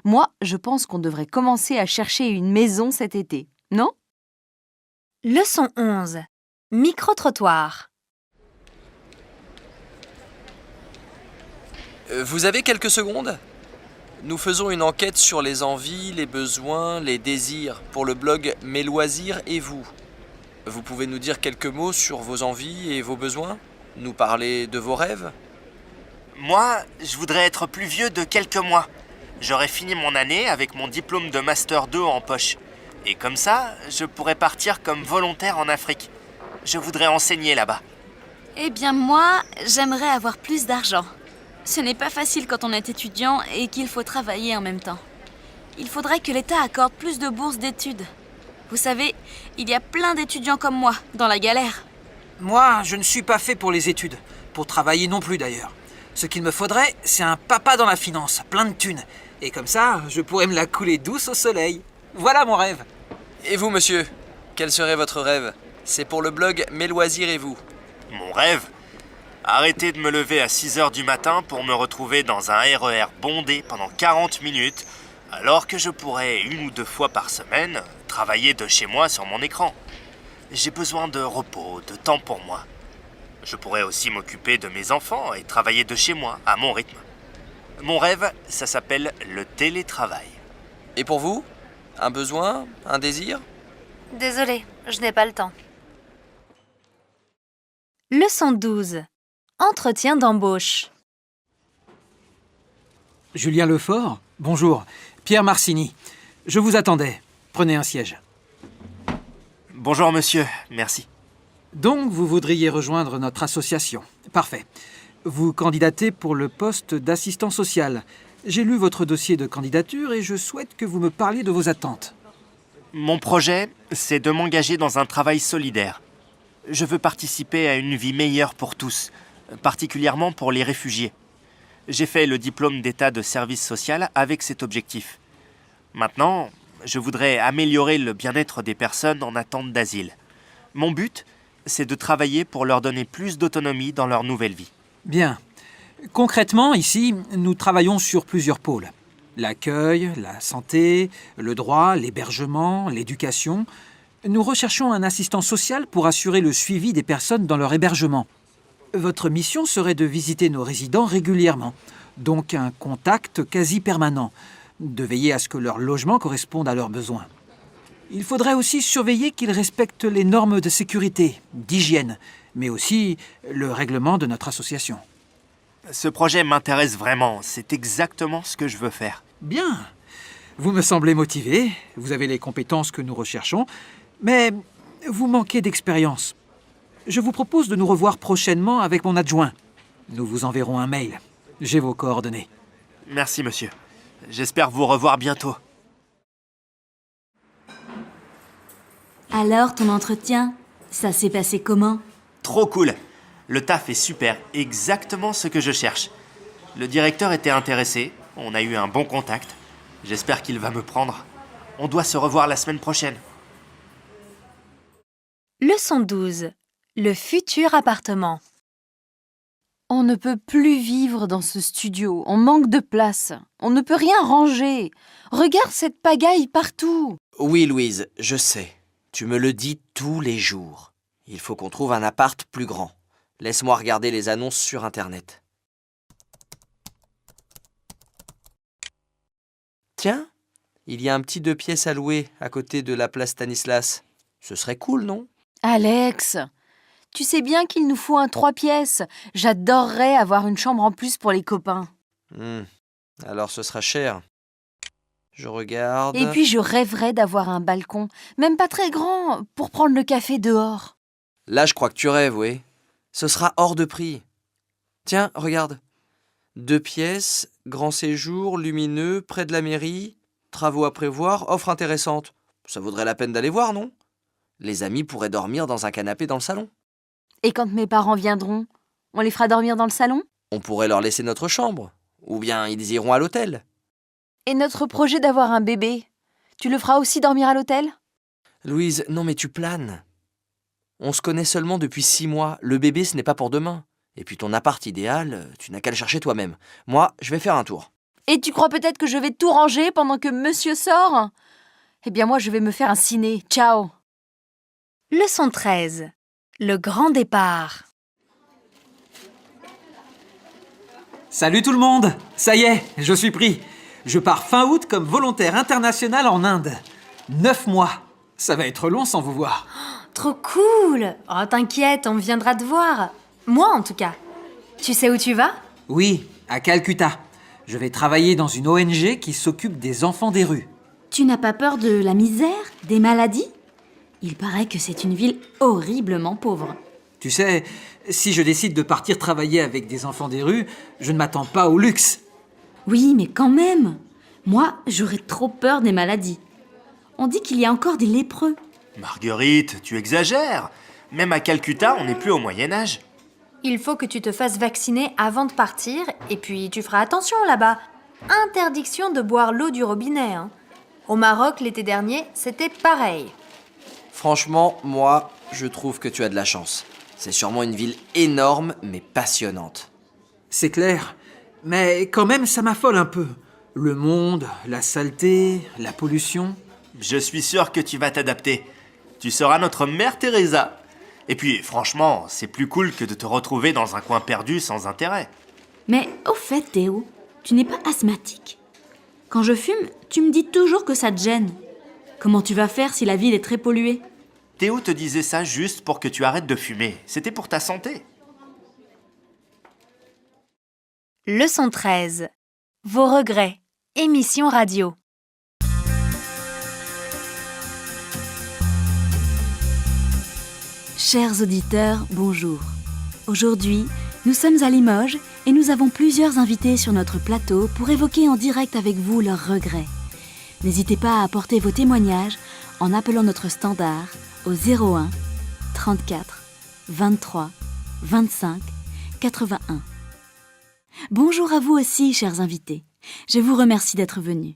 Moi, je pense qu'on devrait commencer à chercher une maison cet été, non? Leçon 11. Micro-trottoir. Vous avez quelques secondes? Nous faisons une enquête sur les envies, les besoins, les désirs pour le blog Mes loisirs et vous. Vous pouvez nous dire quelques mots sur vos envies et vos besoins? Nous parler de vos rêves? Moi, je voudrais être plus vieux de quelques mois. J'aurais fini mon année avec mon diplôme de Master 2 en poche. Et comme ça, je pourrais partir comme volontaire en Afrique. Je voudrais enseigner là-bas. Eh bien moi, j'aimerais avoir plus d'argent. Ce n'est pas facile quand on est étudiant et qu'il faut travailler en même temps. Il faudrait que l'État accorde plus de bourses d'études. Vous savez, il y a plein d'étudiants comme moi, dans la galère. Moi, je ne suis pas fait pour les études, pour travailler non plus d'ailleurs. Ce qu'il me faudrait, c'est un papa dans la finance, plein de thunes. Et comme ça, je pourrais me la couler douce au soleil. Voilà mon rêve. Et vous, monsieur? Quel serait votre rêve? C'est pour le blog Mes loisirs et vous. Mon rêve? Arrêter de me lever à 6h du matin pour me retrouver dans un RER bondé pendant 40 minutes, alors que je pourrais 1 ou 2 fois par semaine travailler de chez moi sur mon écran. J'ai besoin de repos, de temps pour moi. Je pourrais aussi m'occuper de mes enfants et travailler de chez moi, à mon rythme. Mon rêve, ça s'appelle le télétravail. Et pour vous? Un besoin? Un désir? Désolée, je n'ai pas le temps. Leçon 12. Entretien d'embauche. Julien Lefort, bonjour. Pierre Marcini. Je vous attendais. Prenez un siège. Bonjour monsieur, merci. Donc, vous voudriez rejoindre notre association. Parfait. Vous candidatez pour le poste d'assistant social. J'ai lu votre dossier de candidature et je souhaite que vous me parliez de vos attentes. Mon projet, c'est de m'engager dans un travail solidaire. Je veux participer à une vie meilleure pour tous, particulièrement pour les réfugiés. J'ai fait le diplôme d'état de service social avec cet objectif. Maintenant, je voudrais améliorer le bien-être des personnes en attente d'asile. Mon but, c'est de travailler pour leur donner plus d'autonomie dans leur nouvelle vie. Bien. Concrètement, ici, nous travaillons sur plusieurs pôles. L'accueil, la santé, le droit, l'hébergement, l'éducation. Nous recherchons un assistant social pour assurer le suivi des personnes dans leur hébergement. Votre mission serait de visiter nos résidents régulièrement, donc un contact quasi permanent, de veiller à ce que leur logement corresponde à leurs besoins. Il faudrait aussi surveiller qu'ils respectent les normes de sécurité, d'hygiène, mais aussi le règlement de notre association. Ce projet m'intéresse vraiment, c'est exactement ce que je veux faire. Bien. Vous me semblez motivé, vous avez les compétences que nous recherchons, mais vous manquez d'expérience. Je vous propose de nous revoir prochainement avec mon adjoint. Nous vous enverrons un mail. J'ai vos coordonnées. Merci monsieur. J'espère vous revoir bientôt. Alors, ton entretien, ça s'est passé comment? Trop cool. Le taf est super, exactement ce que je cherche. Le directeur était intéressé, on a eu un bon contact. J'espère qu'il va me prendre. On doit se revoir la semaine prochaine. Leçon 12. Le futur appartement. On ne peut plus vivre dans ce studio, on manque de place. On ne peut rien ranger. Regarde cette pagaille partout. Oui, Louise, je sais. Tu me le dis tous les jours. Il faut qu'on trouve un appart plus grand. Laisse-moi regarder les annonces sur Internet. Tiens, il y a un petit 2 pièces à louer à côté de la place Stanislas. Ce serait cool, non? Alex, tu sais bien qu'il nous faut un 3 pièces. J'adorerais avoir une chambre en plus pour les copains. Alors ce sera cher. Je regarde... Et puis je rêverais d'avoir un balcon, même pas très grand, pour prendre le café dehors. Là, je crois que tu rêves, oui. Ce sera hors de prix. Tiens, regarde. 2 pièces, grand séjour, lumineux, près de la mairie, travaux à prévoir, offre intéressante. Ça vaudrait la peine d'aller voir, non? Les amis pourraient dormir dans un canapé dans le salon. Et quand mes parents viendront, on les fera dormir dans le salon? On pourrait leur laisser notre chambre. Ou bien ils iront à l'hôtel. Et notre projet d'avoir un bébé, tu le feras aussi dormir à l'hôtel? Louise, non mais tu planes. On se connaît seulement depuis 6 mois. Le bébé, ce n'est pas pour demain. Et puis ton appart idéal, tu n'as qu'à le chercher toi-même. Moi, je vais faire un tour. Et tu crois peut-être que je vais tout ranger pendant que monsieur sort? Eh bien moi, je vais me faire un ciné. Ciao. Leçon 13. Le grand départ. Salut tout le monde! Ça y est, je suis pris. Je pars fin août comme volontaire international en Inde. 9 mois. Ça va être long sans vous voir. Trop cool! Oh, t'inquiète, on viendra te voir. Moi, en tout cas. Tu sais où tu vas? Oui, à Calcutta. Je vais travailler dans une ONG qui s'occupe des enfants des rues. Tu n'as pas peur de la misère, des maladies? Il paraît que c'est une ville horriblement pauvre. Tu sais, si je décide de partir travailler avec des enfants des rues, je ne m'attends pas au luxe. Oui, mais quand même. Moi, j'aurais trop peur des maladies. On dit qu'il y a encore des lépreux. Marguerite, tu exagères. Même à Calcutta, on n'est plus au Moyen-Âge. Il faut que tu te fasses vacciner avant de partir, et puis tu feras attention là-bas. Interdiction de boire l'eau du robinet, hein. Au Maroc, l'été dernier, c'était pareil. Franchement, moi, je trouve que tu as de la chance. C'est sûrement une ville énorme, mais passionnante. C'est clair, mais quand même ça m'affole un peu. Le monde, la saleté, la pollution. Je suis sûr que tu vas t'adapter. Tu seras notre mère Teresa. Et puis, franchement, c'est plus cool que de te retrouver dans un coin perdu sans intérêt. Mais au fait, Théo, tu n'es pas asthmatique? Quand je fume, tu me dis toujours que ça te gêne. Comment tu vas faire si la ville est très polluée? Théo te disait ça juste pour que tu arrêtes de fumer. C'était pour ta santé. Leçon 13. Vos regrets. Émission radio. Chers auditeurs, bonjour. Aujourd'hui, nous sommes à Limoges et nous avons plusieurs invités sur notre plateau pour évoquer en direct avec vous leurs regrets. N'hésitez pas à apporter vos témoignages en appelant notre standard au 01 34 23 25 81. Bonjour à vous aussi, chers invités. Je vous remercie d'être venus.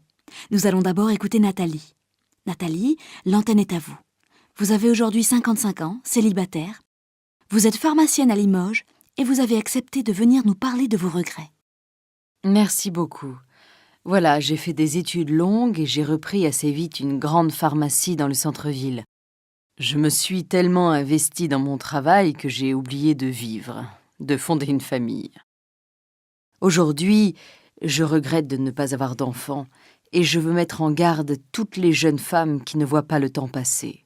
Nous allons d'abord écouter Nathalie. Nathalie, l'antenne est à vous. Vous avez aujourd'hui 55 ans, célibataire. Vous êtes pharmacienne à Limoges et vous avez accepté de venir nous parler de vos regrets. Merci beaucoup. Voilà, j'ai fait des études longues et j'ai repris assez vite une grande pharmacie dans le centre-ville. Je me suis tellement investie dans mon travail que j'ai oublié de vivre, de fonder une famille. Aujourd'hui, je regrette de ne pas avoir d'enfants et je veux mettre en garde toutes les jeunes femmes qui ne voient pas le temps passer.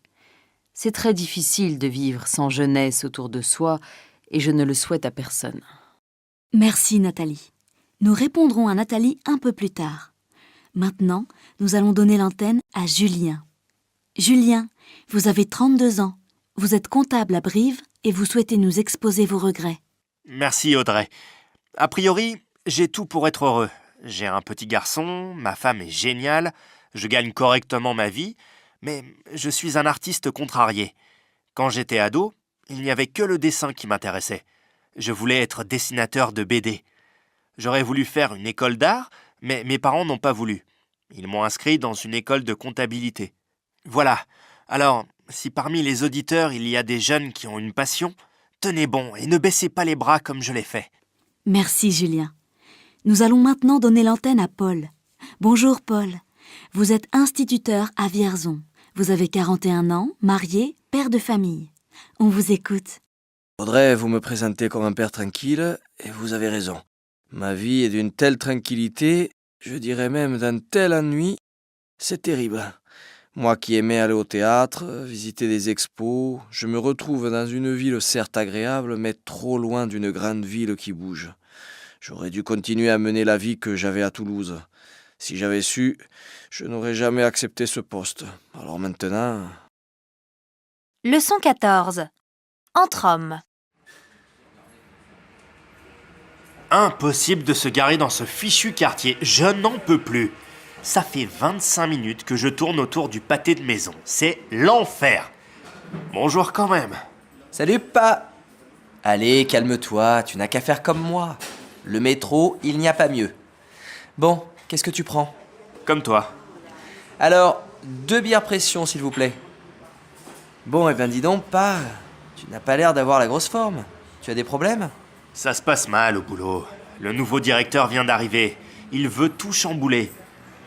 C'est très difficile de vivre sans jeunesse autour de soi et je ne le souhaite à personne. Merci Nathalie. Nous répondrons à Nathalie un peu plus tard. Maintenant, nous allons donner l'antenne à Julien. Julien, vous avez 32 ans. Vous êtes comptable à Brive et vous souhaitez nous exposer vos regrets. Merci Audrey. A priori, j'ai tout pour être heureux. J'ai un petit garçon, ma femme est géniale, je gagne correctement ma vie, mais je suis un artiste contrarié. Quand j'étais ado, il n'y avait que le dessin qui m'intéressait. Je voulais être dessinateur de BD. J'aurais voulu faire une école d'art, mais mes parents n'ont pas voulu. Ils m'ont inscrit dans une école de comptabilité. Voilà. Alors, si parmi les auditeurs il y a des jeunes qui ont une passion, tenez bon et ne baissez pas les bras comme je l'ai fait. Merci Julien. Nous allons maintenant donner l'antenne à Paul. Bonjour Paul. Vous êtes instituteur à Vierzon. Vous avez 41 ans, marié, père de famille. On vous écoute. Audrey, vous me présentez comme un père tranquille, et vous avez raison. Ma vie est d'une telle tranquillité, je dirais même d'un tel ennui, c'est terrible. Moi qui aimais aller au théâtre, visiter des expos, je me retrouve dans une ville certes agréable, mais trop loin d'une grande ville qui bouge. J'aurais dû continuer à mener la vie que j'avais à Toulouse. Si j'avais su, je n'aurais jamais accepté ce poste. Alors maintenant... Leçon 14. Entre hommes. Impossible de se garer dans ce fichu quartier, je n'en peux plus. Ça fait 25 minutes que je tourne autour du pâté de maison. C'est l'enfer. Bonjour quand même. Salut, pas. Allez, calme-toi, tu n'as qu'à faire comme moi. Le métro, il n'y a pas mieux. Bon, qu'est-ce que tu prends? Comme toi. Alors, 2 bières pression, s'il vous plaît. Bon, eh bien dis donc, pas. Tu n'as pas l'air d'avoir la grosse forme. Tu as des problèmes? Ça se passe mal au boulot. Le nouveau directeur vient d'arriver. Il veut tout chambouler.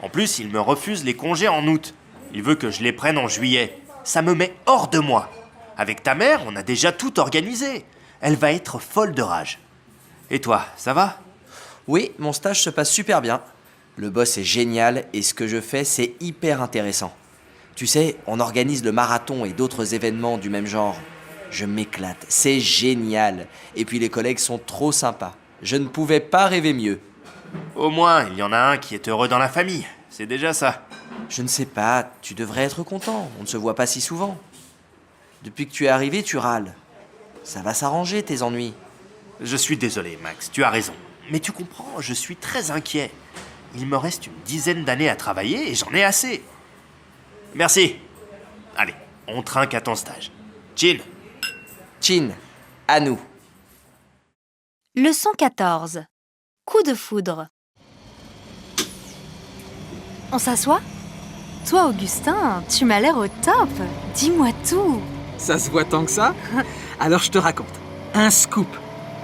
En plus, il me refuse les congés en août. Il veut que je les prenne en juillet. Ça me met hors de moi. Avec ta mère, on a déjà tout organisé. Elle va être folle de rage. Et toi, ça va? Oui, mon stage se passe super bien. Le boss est génial et ce que je fais, c'est hyper intéressant. Tu sais, on organise le marathon et d'autres événements du même genre. Je m'éclate, c'est génial. Et puis les collègues sont trop sympas. Je ne pouvais pas rêver mieux. Au moins, il y en a un qui est heureux dans la famille. C'est déjà ça. Je ne sais pas, tu devrais être content. On ne se voit pas si souvent. Depuis que tu es arrivé, tu râles. Ça va s'arranger, tes ennuis. Je suis désolé, Max, tu as raison. Mais tu comprends, je suis très inquiet. Il me reste une dizaine d'années à travailler et j'en ai assez. Merci. Allez, on trinque à ton stage. Chin. Chin, à nous. Leçon 14. Coup de foudre. On s'assoit? Toi, Augustin, tu m'as l'air au top. Dis-moi tout. Ça se voit tant que ça? Alors je te raconte. Un scoop.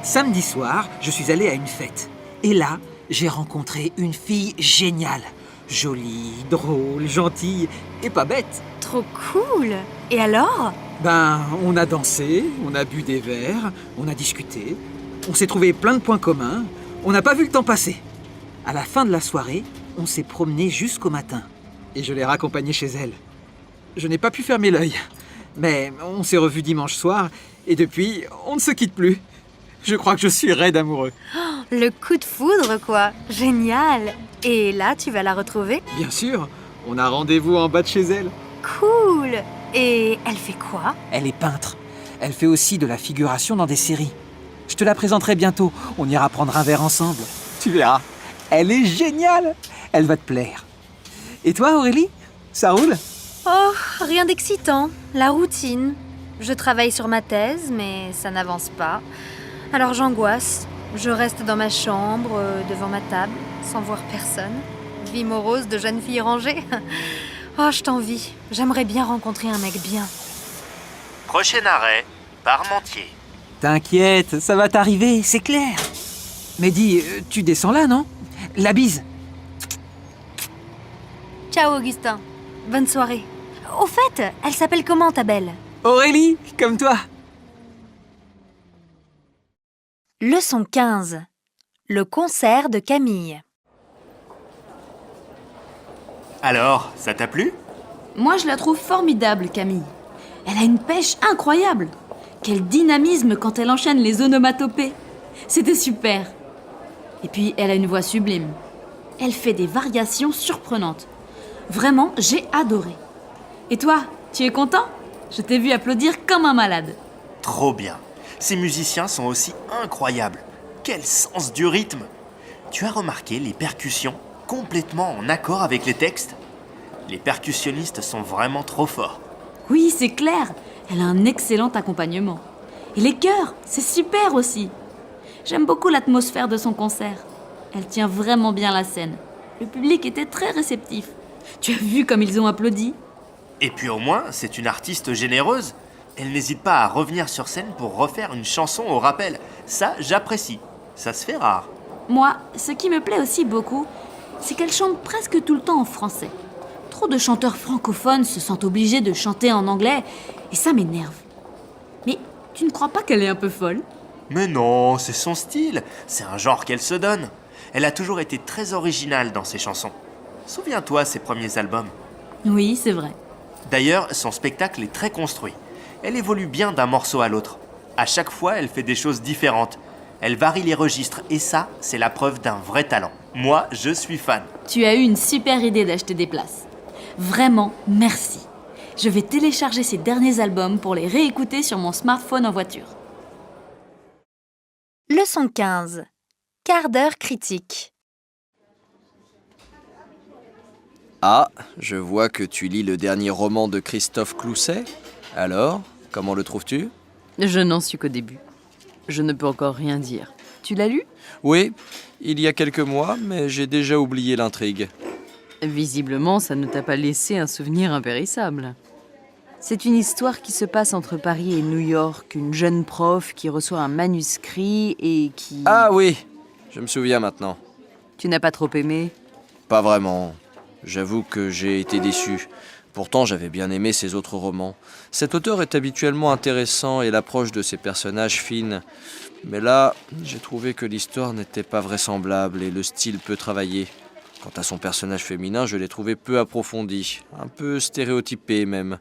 Samedi soir, je suis allé à une fête. Et là, j'ai rencontré une fille géniale. Jolie, drôle, gentille et pas bête. Trop cool. Et alors? On a dansé, on a bu des verres, on a discuté. On s'est trouvé plein de points communs. On n'a pas vu le temps passer. À la fin de la soirée, on s'est promené jusqu'au matin. Et je l'ai raccompagnée chez elle. Je n'ai pas pu fermer l'œil. Mais on s'est revus dimanche soir. Et depuis, on ne se quitte plus. Je crois que je suis raide amoureux. Le coup de foudre, quoi. Génial. Et là, tu vas la retrouver? Bien sûr, on a rendez-vous en bas de chez elle. Cool. Et elle fait quoi? Elle est peintre. Elle fait aussi de la figuration dans des séries. Je te la présenterai bientôt. On ira prendre un verre ensemble. Tu verras. Elle est géniale. Elle va te plaire. Et toi, Aurélie? Ça roule? Oh, rien d'excitant. La routine. Je travaille sur ma thèse, mais ça n'avance pas. Alors j'angoisse. Je reste dans ma chambre, devant ma table, sans voir personne. Vie morose de jeune fille rangée. Oh, je t'envie. J'aimerais bien rencontrer un mec bien. Prochain arrêt, Parmentier. T'inquiète, ça va t'arriver, c'est clair. Mais dis, tu descends là, non? La bise. Ciao, Augustin. Bonne soirée. Au fait, elle s'appelle comment, ta belle? Aurélie, comme toi. Leçon 15. Le concert de Camille. Alors, ça t'a plu? Moi, je la trouve formidable, Camille. Elle a une pêche incroyable. Quel dynamisme quand elle enchaîne les onomatopées. C'était super. Et puis, elle a une voix sublime. Elle fait des variations surprenantes. Vraiment, j'ai adoré. Et toi, tu es content? Je t'ai vu applaudir comme un malade. Trop bien. Ces musiciens sont aussi incroyables. Quel sens du rythme! Tu as remarqué les percussions complètement en accord avec les textes? Les percussionnistes sont vraiment trop forts. Oui, c'est clair. Elle a un excellent accompagnement. Et les chœurs, c'est super aussi. J'aime beaucoup l'atmosphère de son concert. Elle tient vraiment bien la scène. Le public était très réceptif. Tu as vu comme ils ont applaudi? Et puis au moins, c'est une artiste généreuse. Elle n'hésite pas à revenir sur scène pour refaire une chanson au rappel. Ça, j'apprécie. Ça se fait rare. Moi, ce qui me plaît aussi beaucoup, c'est qu'elle chante presque tout le temps en français. Trop de chanteurs francophones se sentent obligés de chanter en anglais, et ça m'énerve. Mais tu ne crois pas qu'elle est un peu folle? Mais non, c'est son style. C'est un genre qu'elle se donne. Elle a toujours été très originale dans ses chansons. Souviens-toi ses premiers albums. Oui, c'est vrai. D'ailleurs, son spectacle est très construit. Elle évolue bien d'un morceau à l'autre. À chaque fois, elle fait des choses différentes. Elle varie les registres et ça, c'est la preuve d'un vrai talent. Moi, je suis fan. Tu as eu une super idée d'acheter des places. Vraiment, merci. Je vais télécharger ses derniers albums pour les réécouter sur mon smartphone en voiture. Leçon 15. Quart d'heure critique. Ah, je vois que tu lis le dernier roman de Christophe Clousset. Alors, comment le trouves-tu? Je n'en suis qu'au début. Je ne peux encore rien dire. Tu l'as lu? Oui, il y a quelques mois, mais j'ai déjà oublié l'intrigue. Visiblement, ça ne t'a pas laissé un souvenir impérissable. C'est une histoire qui se passe entre Paris et New York. Une jeune prof qui reçoit un manuscrit et qui... Ah oui, je me souviens maintenant. Tu n'as pas trop aimé? Pas vraiment. J'avoue que j'ai été déçu. Pourtant, j'avais bien aimé ses autres romans. Cet auteur est habituellement intéressant et l'approche de ses personnages fine. Mais là, j'ai trouvé que l'histoire n'était pas vraisemblable et le style peu travaillé. Quant à son personnage féminin, je l'ai trouvé peu approfondi, un peu stéréotypé même.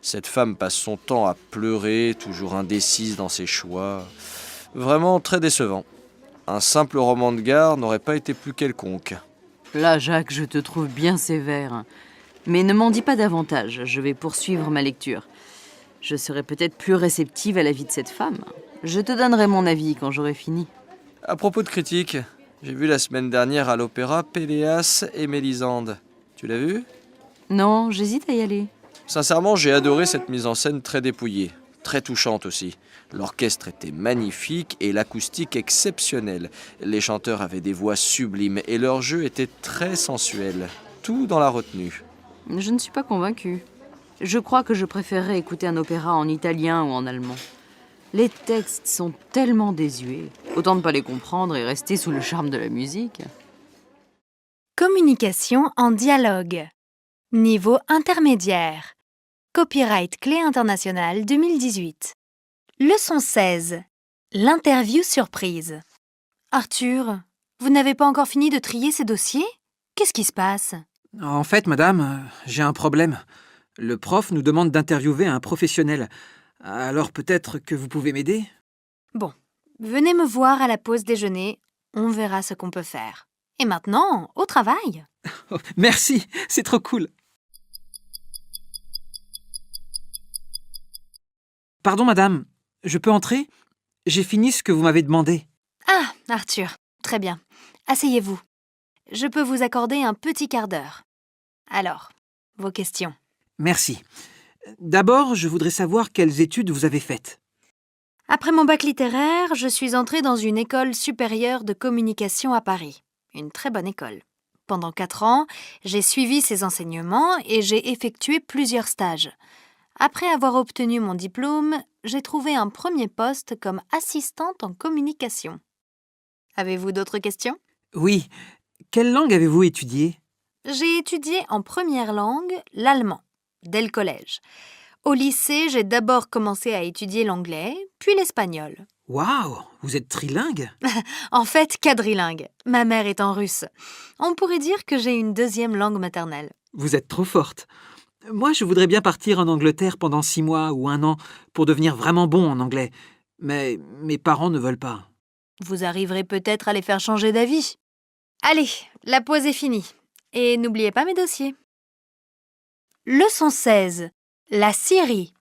Cette femme passe son temps à pleurer, toujours indécise dans ses choix. Vraiment très décevant. Un simple roman de gare n'aurait pas été plus quelconque. Là, Jacques, je te trouve bien sévère. Mais ne m'en dis pas davantage, je vais poursuivre ma lecture. Je serai peut-être plus réceptive à la vie de cette femme. Je te donnerai mon avis quand j'aurai fini. À propos de critiques, j'ai vu la semaine dernière à l'opéra Péléas et Mélisande. Tu l'as vu ? Non, j'hésite à y aller. Sincèrement, j'ai adoré cette mise en scène très dépouillée, très touchante aussi. L'orchestre était magnifique et l'acoustique exceptionnelle. Les chanteurs avaient des voix sublimes et leur jeu était très sensuel. Tout dans la retenue. Je ne suis pas convaincue. Je crois que je préférerais écouter un opéra en italien ou en allemand. Les textes sont tellement désuets. Autant ne pas les comprendre et rester sous le charme de la musique. Communication en dialogue. Niveau intermédiaire. Copyright Clé internationale 2018. Leçon 16. L'interview surprise. Arthur, vous n'avez pas encore fini de trier ces dossiers ? Qu'est-ce qui se passe ? En fait, madame, j'ai un problème. Le prof nous demande d'interviewer un professionnel. Alors peut-être que vous pouvez m'aider ? Bon, venez me voir à la pause déjeuner. On verra ce qu'on peut faire. Et maintenant, au travail. Oh, merci, c'est trop cool. Pardon, madame, je peux entrer ? J'ai fini ce que vous m'avez demandé. Ah, Arthur, très bien. Asseyez-vous. Je peux vous accorder un petit quart d'heure. Alors, vos questions. Merci. D'abord, je voudrais savoir quelles études vous avez faites. Après mon bac littéraire, je suis entrée dans une école supérieure de communication à Paris. Une très bonne école. Pendant 4 ans, j'ai suivi ses enseignements et j'ai effectué plusieurs stages. Après avoir obtenu mon diplôme, j'ai trouvé un premier poste comme assistante en communication. Avez-vous d'autres questions ? Oui. Quelle langue avez-vous étudié ? J'ai étudié en première langue l'allemand, dès le collège. Au lycée, j'ai d'abord commencé à étudier l'anglais, puis l'espagnol. Waouh, vous êtes trilingue ? En fait, quadrilingue. Ma mère étant russe. On pourrait dire que j'ai une deuxième langue maternelle. Vous êtes trop forte. Moi, je voudrais bien partir en Angleterre pendant 6 mois ou 1 an pour devenir vraiment bon en anglais. Mais mes parents ne veulent pas. Vous arriverez peut-être à les faire changer d'avis. Allez, la pause est finie. Et n'oubliez pas mes dossiers. Leçon 16. La Syrie.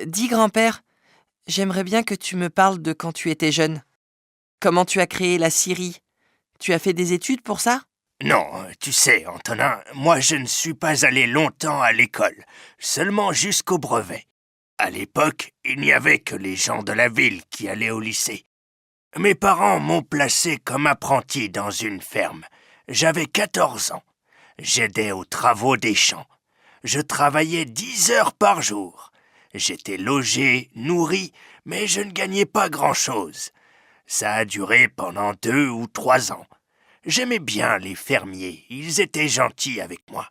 Dis, grand-père, j'aimerais bien que tu me parles de quand tu étais jeune. Comment tu as créé la Syrie ? Tu as fait des études pour ça ? Non, tu sais, Antonin, moi je ne suis pas allé longtemps à l'école, seulement jusqu'au brevet. À l'époque, il n'y avait que les gens de la ville qui allaient au lycée. Mes parents m'ont placé comme apprenti dans une ferme. J'avais 14 ans. J'aidais aux travaux des champs. Je travaillais 10 heures par jour. J'étais logé, nourri, mais je ne gagnais pas grand-chose. Ça a duré pendant 2 ou 3 ans. J'aimais bien les fermiers, ils étaient gentils avec moi.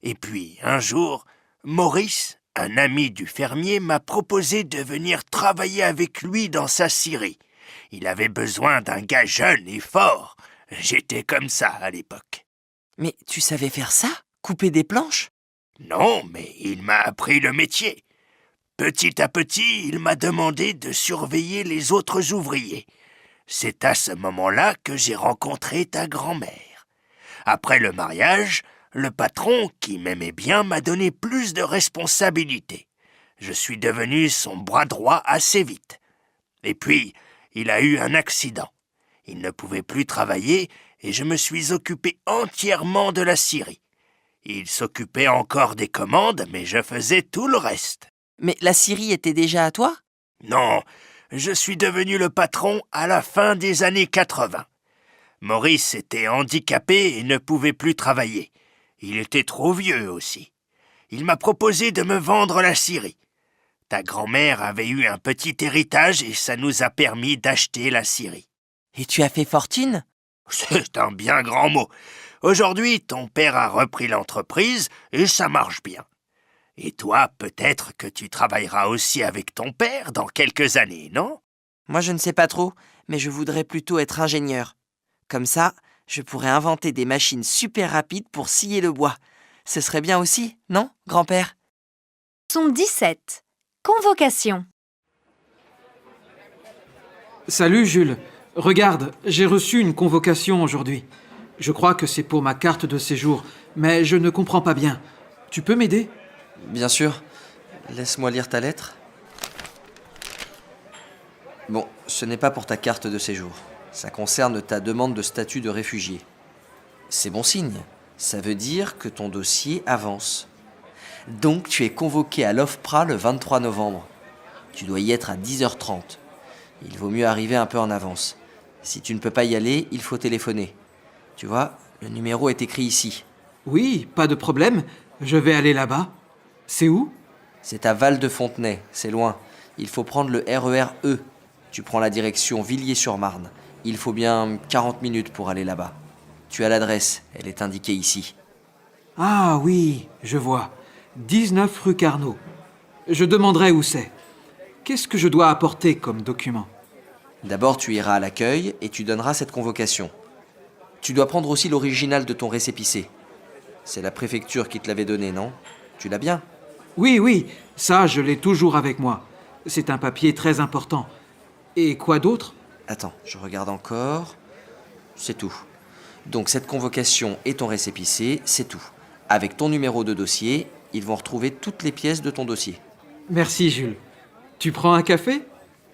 Et puis, un jour, Maurice, un ami du fermier, m'a proposé de venir travailler avec lui dans sa scierie. Il avait besoin d'un gars jeune et fort. J'étais comme ça à l'époque. Mais tu savais faire ça ? Couper des planches ? Non, mais il m'a appris le métier. Petit à petit, il m'a demandé de surveiller les autres ouvriers. C'est à ce moment-là que j'ai rencontré ta grand-mère. Après le mariage, le patron, qui m'aimait bien, m'a donné plus de responsabilités. Je suis devenu son bras droit assez vite. Et puis, il a eu un accident. Il ne pouvait plus travailler et je me suis occupé entièrement de la scierie. Il s'occupait encore des commandes, mais je faisais tout le reste. Mais la Syrie était déjà à toi ? Non, je suis devenu le patron à la fin des années 80. Maurice était handicapé et ne pouvait plus travailler. Il était trop vieux aussi. Il m'a proposé de me vendre la scierie. Ta grand-mère avait eu un petit héritage et ça nous a permis d'acheter la scierie. Et tu as fait fortune ? C'est un bien grand mot. Aujourd'hui, ton père a repris l'entreprise et ça marche bien. Et toi, peut-être que tu travailleras aussi avec ton père dans quelques années, non? Moi, je ne sais pas trop, mais je voudrais plutôt être ingénieur. Comme ça, je pourrais inventer des machines super rapides pour scier le bois. Ce serait bien aussi, non, grand-père? Leçon 17. Convocation. Salut Jules. Regarde, j'ai reçu une convocation aujourd'hui. Je crois que c'est pour ma carte de séjour, mais je ne comprends pas bien. Tu peux m'aider? Bien sûr. Laisse-moi lire ta lettre. Bon, ce n'est pas pour ta carte de séjour. Ça concerne ta demande de statut de réfugié. C'est bon signe. Ça veut dire que ton dossier avance. Donc tu es convoqué à l'OFPRA le 23 novembre. Tu dois y être à 10h30. Il vaut mieux arriver un peu en avance. Si tu ne peux pas y aller, il faut téléphoner. Tu vois, le numéro est écrit ici. Oui, pas de problème. Je vais aller là-bas. C'est où? C'est à Val-de-Fontenay, c'est loin. Il faut prendre le RER E. Tu prends la direction Villiers-sur-Marne. Il faut bien 40 minutes pour aller là-bas. Tu as l'adresse, elle est indiquée ici. Ah oui, je vois. 19 rue Carnot. Je demanderai où c'est. Qu'est-ce que je dois apporter comme document? D'abord, tu iras à l'accueil et tu donneras cette convocation. Tu dois prendre aussi l'original de ton récépissé. C'est la préfecture qui te l'avait donné, non? Tu l'as bien? Oui, ça, je l'ai toujours avec moi. C'est un papier très important. Et quoi d'autre? Attends, je regarde encore. C'est tout. Donc cette convocation et ton récépissé, c'est tout. Avec ton numéro de dossier, ils vont retrouver toutes les pièces de ton dossier. Merci Jules. Tu prends un café?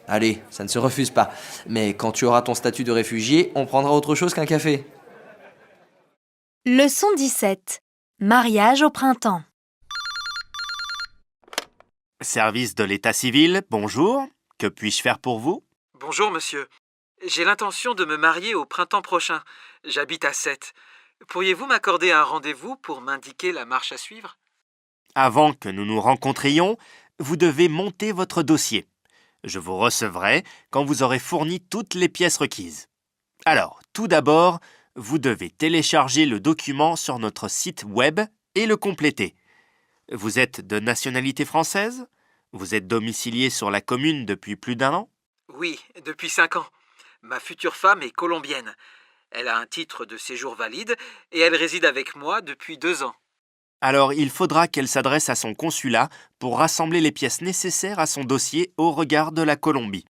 Allez, ça ne se refuse pas. Mais quand tu auras ton statut de réfugié, on prendra autre chose qu'un café. Leçon 17. Mariage au printemps. Service de l'état civil, bonjour. Que puis-je faire pour vous? Bonjour, monsieur. J'ai l'intention de me marier au printemps prochain. J'habite à Sète. Pourriez-vous m'accorder un rendez-vous pour m'indiquer la marche à suivre? Avant que nous nous rencontrions, vous devez monter votre dossier. Je vous recevrai quand vous aurez fourni toutes les pièces requises. Alors, tout d'abord, vous devez télécharger le document sur notre site web et le compléter. Vous êtes de nationalité française? Vous êtes domicilié sur la commune depuis plus d'1 an? Oui, depuis 5 ans. Ma future femme est colombienne. Elle a un titre de séjour valide et elle réside avec moi depuis 2 ans. Alors, il faudra qu'elle s'adresse à son consulat pour rassembler les pièces nécessaires à son dossier au regard de la Colombie.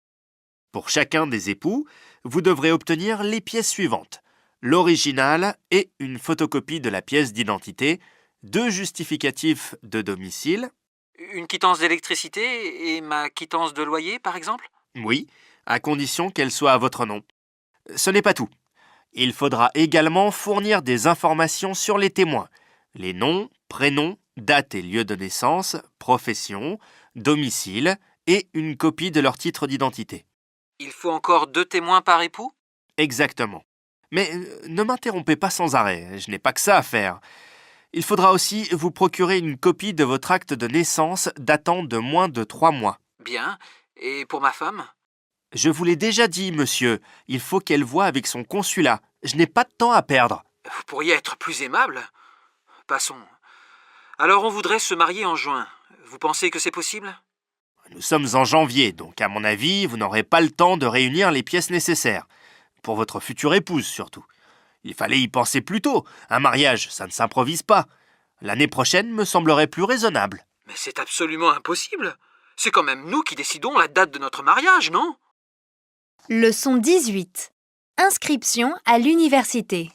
Pour chacun des époux, vous devrez obtenir les pièces suivantes: l'original et une photocopie de la pièce d'identité, 2 justificatifs de domicile. Une quittance d'électricité et ma quittance de loyer, par exemple? Oui, à condition qu'elle soit à votre nom. Ce n'est pas tout. Il faudra également fournir des informations sur les témoins: les noms, prénoms, date et lieu de naissance, profession, domicile et une copie de leur titre d'identité. Il faut encore 2 témoins par époux? Exactement. Mais ne m'interrompez pas sans arrêt, je n'ai pas que ça à faire. Il faudra aussi vous procurer une copie de votre acte de naissance datant de moins de 3 mois. Bien. Et pour ma femme? Je vous l'ai déjà dit, monsieur, il faut qu'elle voie avec son consulat. Je n'ai pas de temps à perdre. Vous pourriez être plus aimable? Passons. Alors on voudrait se marier en juin. Vous pensez que c'est possible? Nous sommes en janvier, donc à mon avis, vous n'aurez pas le temps de réunir les pièces nécessaires. Pour votre future épouse, surtout. Il fallait y penser plus tôt. Un mariage, ça ne s'improvise pas. L'année prochaine me semblerait plus raisonnable. Mais c'est absolument impossible. C'est quand même nous qui décidons la date de notre mariage, non? Leçon 18. Inscription à l'université.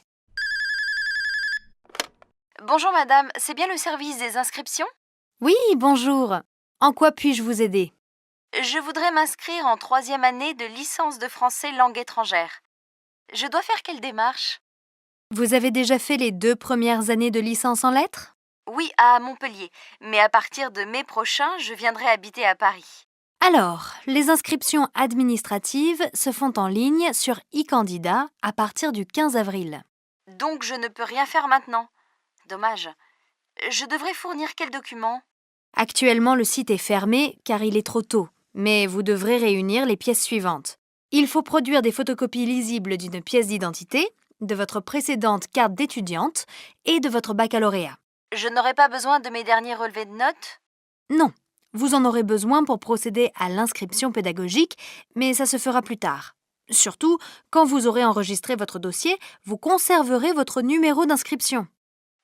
Bonjour madame, c'est bien le service des inscriptions? Oui, bonjour. En quoi puis-je vous aider? Je voudrais m'inscrire en 3e année de licence de français langue étrangère. Je dois faire quelle démarche? Vous avez déjà fait les 2 premières années de licence en lettres? Oui, à Montpellier, mais à partir de mai prochain, je viendrai habiter à Paris. Alors, les inscriptions administratives se font en ligne sur e-candidat à partir du 15 avril. Donc je ne peux rien faire maintenant. Dommage. Je devrais fournir quel document? Actuellement, le site est fermé car il est trop tôt, mais vous devrez réunir les pièces suivantes. Il faut produire des photocopies lisibles d'une pièce d'identité, de votre précédente carte d'étudiante et de votre baccalauréat. Je n'aurai pas besoin de mes derniers relevés de notes? Non, vous en aurez besoin pour procéder à l'inscription pédagogique, mais ça se fera plus tard. Surtout, quand vous aurez enregistré votre dossier, vous conserverez votre numéro d'inscription.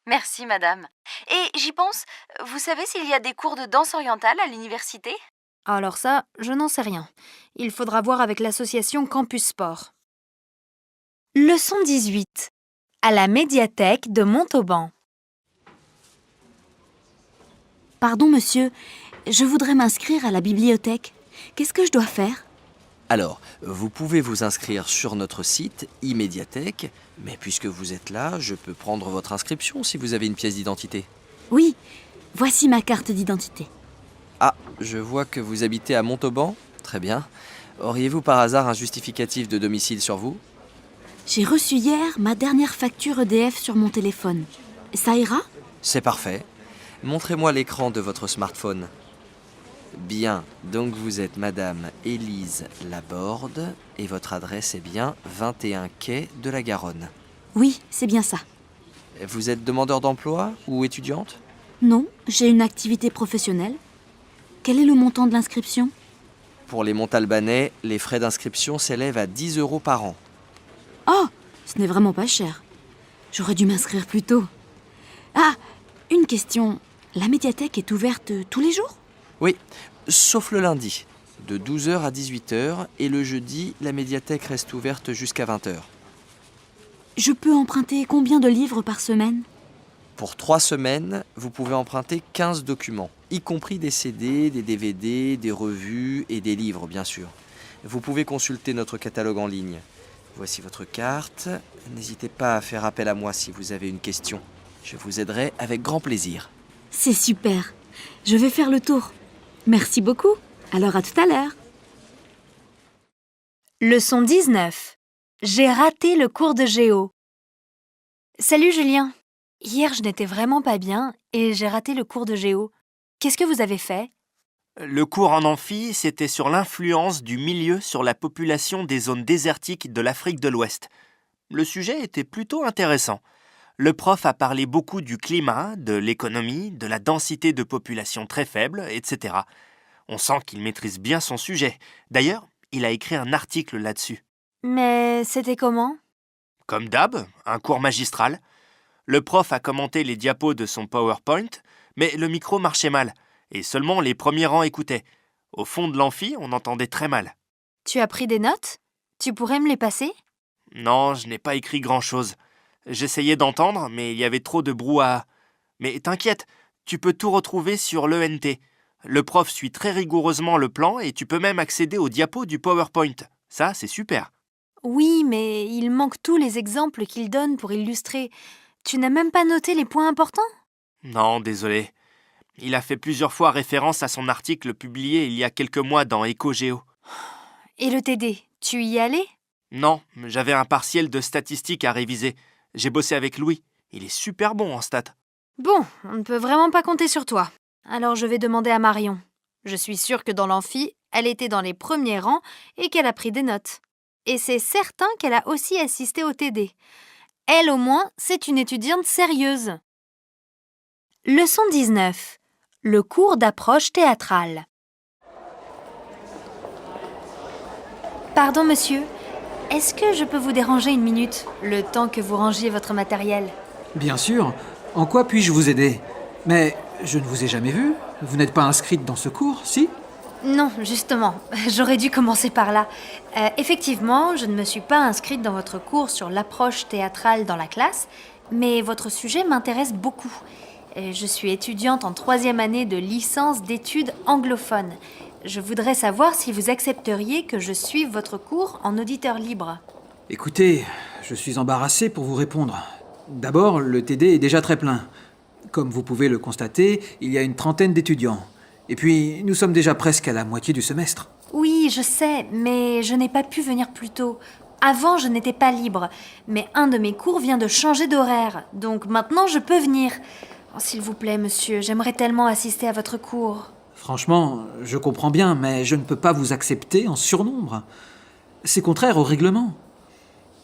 Merci, madame. Et j'y pense, vous savez s'il y a des cours de danse orientale à l'université? Alors ça, je n'en sais rien. Il faudra voir avec l'association Campus Sport. Leçon 18. À la médiathèque de Montauban. Pardon, monsieur, je voudrais m'inscrire à la bibliothèque. Qu'est-ce que je dois faire? Alors, vous pouvez vous inscrire sur notre site e-médiathèque, mais puisque vous êtes là, je peux prendre votre inscription si vous avez une pièce d'identité. Oui, voici ma carte d'identité. Ah, je vois que vous habitez à Montauban. Très bien. Auriez-vous par hasard un justificatif de domicile sur vous? J'ai reçu hier ma dernière facture EDF sur mon téléphone. Ça ira? C'est parfait. Montrez-moi l'écran de votre smartphone. Bien, donc vous êtes Madame Élise Laborde et votre adresse est bien 21 quai de la Garonne. Oui, c'est bien ça. Vous êtes demandeur d'emploi ou étudiante? Non, j'ai une activité professionnelle. Quel est le montant de l'inscription? Pour les Montalbanais, les frais d'inscription s'élèvent à 10 € par an. Oh, ce n'est vraiment pas cher. J'aurais dû m'inscrire plus tôt. Ah, une question. La médiathèque est ouverte tous les jours? Oui, sauf le lundi, de 12 h à 18 h, et le jeudi, la médiathèque reste ouverte jusqu'à 20 h. Je peux emprunter combien de livres par semaine? Pour 3 semaines, vous pouvez emprunter 15 documents, y compris des CD, des DVD, des revues et des livres, bien sûr. Vous pouvez consulter notre catalogue en ligne. Voici votre carte. N'hésitez pas à faire appel à moi si vous avez une question. Je vous aiderai avec grand plaisir. C'est super. Je vais faire le tour. Merci beaucoup. Alors à tout à l'heure. Leçon 19. J'ai raté le cours de géo. Salut Julien. Hier, je n'étais vraiment pas bien et j'ai raté le cours de géo. Qu'est-ce que vous avez fait? Le cours en amphi, c'était sur l'influence du milieu sur la population des zones désertiques de l'Afrique de l'Ouest. Le sujet était plutôt intéressant. Le prof a parlé beaucoup du climat, de l'économie, de la densité de population très faible, etc. On sent qu'il maîtrise bien son sujet. D'ailleurs, il a écrit un article là-dessus. Mais c'était comment? Comme d'hab, un cours magistral. Le prof a commenté les diapos de son PowerPoint, mais le micro marchait mal, et seulement les premiers rangs écoutaient. Au fond de l'amphi, on entendait très mal. Tu as pris des notes? Tu pourrais me les passer? Non, je n'ai pas écrit grand-chose. J'essayais d'entendre, mais il y avait trop de brouhaha. Mais t'inquiète, tu peux tout retrouver sur l'ENT. Le prof suit très rigoureusement le plan et tu peux même accéder aux diapos du PowerPoint. Ça, c'est super. Oui, mais il manque tous les exemples qu'il donne pour illustrer. Tu n'as même pas noté les points importants? Non, désolé. Il a fait plusieurs fois référence à son article publié il y a quelques mois dans EcoGéo. Et le TD, tu y es allé? Non, j'avais un partiel de statistiques à réviser. J'ai bossé avec Louis. Il est super bon en stats. Bon, on ne peut vraiment pas compter sur toi. Alors je vais demander à Marion. Je suis sûre que dans l'amphi, elle était dans les premiers rangs et qu'elle a pris des notes. Et c'est certain qu'elle a aussi assisté au TD. Elle, au moins, c'est une étudiante sérieuse. Leçon 19. Le cours d'approche théâtrale. Pardon, monsieur. Est-ce que je peux vous déranger une minute, le temps que vous rangiez votre matériel? Bien sûr. En quoi puis-je vous aider? Mais je ne vous ai jamais vu. Vous n'êtes pas inscrite dans ce cours, si? Non, justement. J'aurais dû commencer par là. Effectivement, je ne me suis pas inscrite dans votre cours sur l'approche théâtrale dans la classe, mais votre sujet m'intéresse beaucoup. Je suis étudiante en 3e année de licence d'études anglophones. Je voudrais savoir si vous accepteriez que je suive votre cours en auditeur libre. Écoutez, je suis embarrassé pour vous répondre. D'abord, le TD est déjà très plein. Comme vous pouvez le constater, il y a une trentaine d'étudiants. Et puis, nous sommes déjà presque à la moitié du semestre. Oui, je sais, mais je n'ai pas pu venir plus tôt. Avant, je n'étais pas libre, mais un de mes cours vient de changer d'horaire, donc maintenant je peux venir. Oh, s'il vous plaît, monsieur, j'aimerais tellement assister à votre cours. Franchement, je comprends bien, mais je ne peux pas vous accepter en surnombre. C'est contraire au règlement.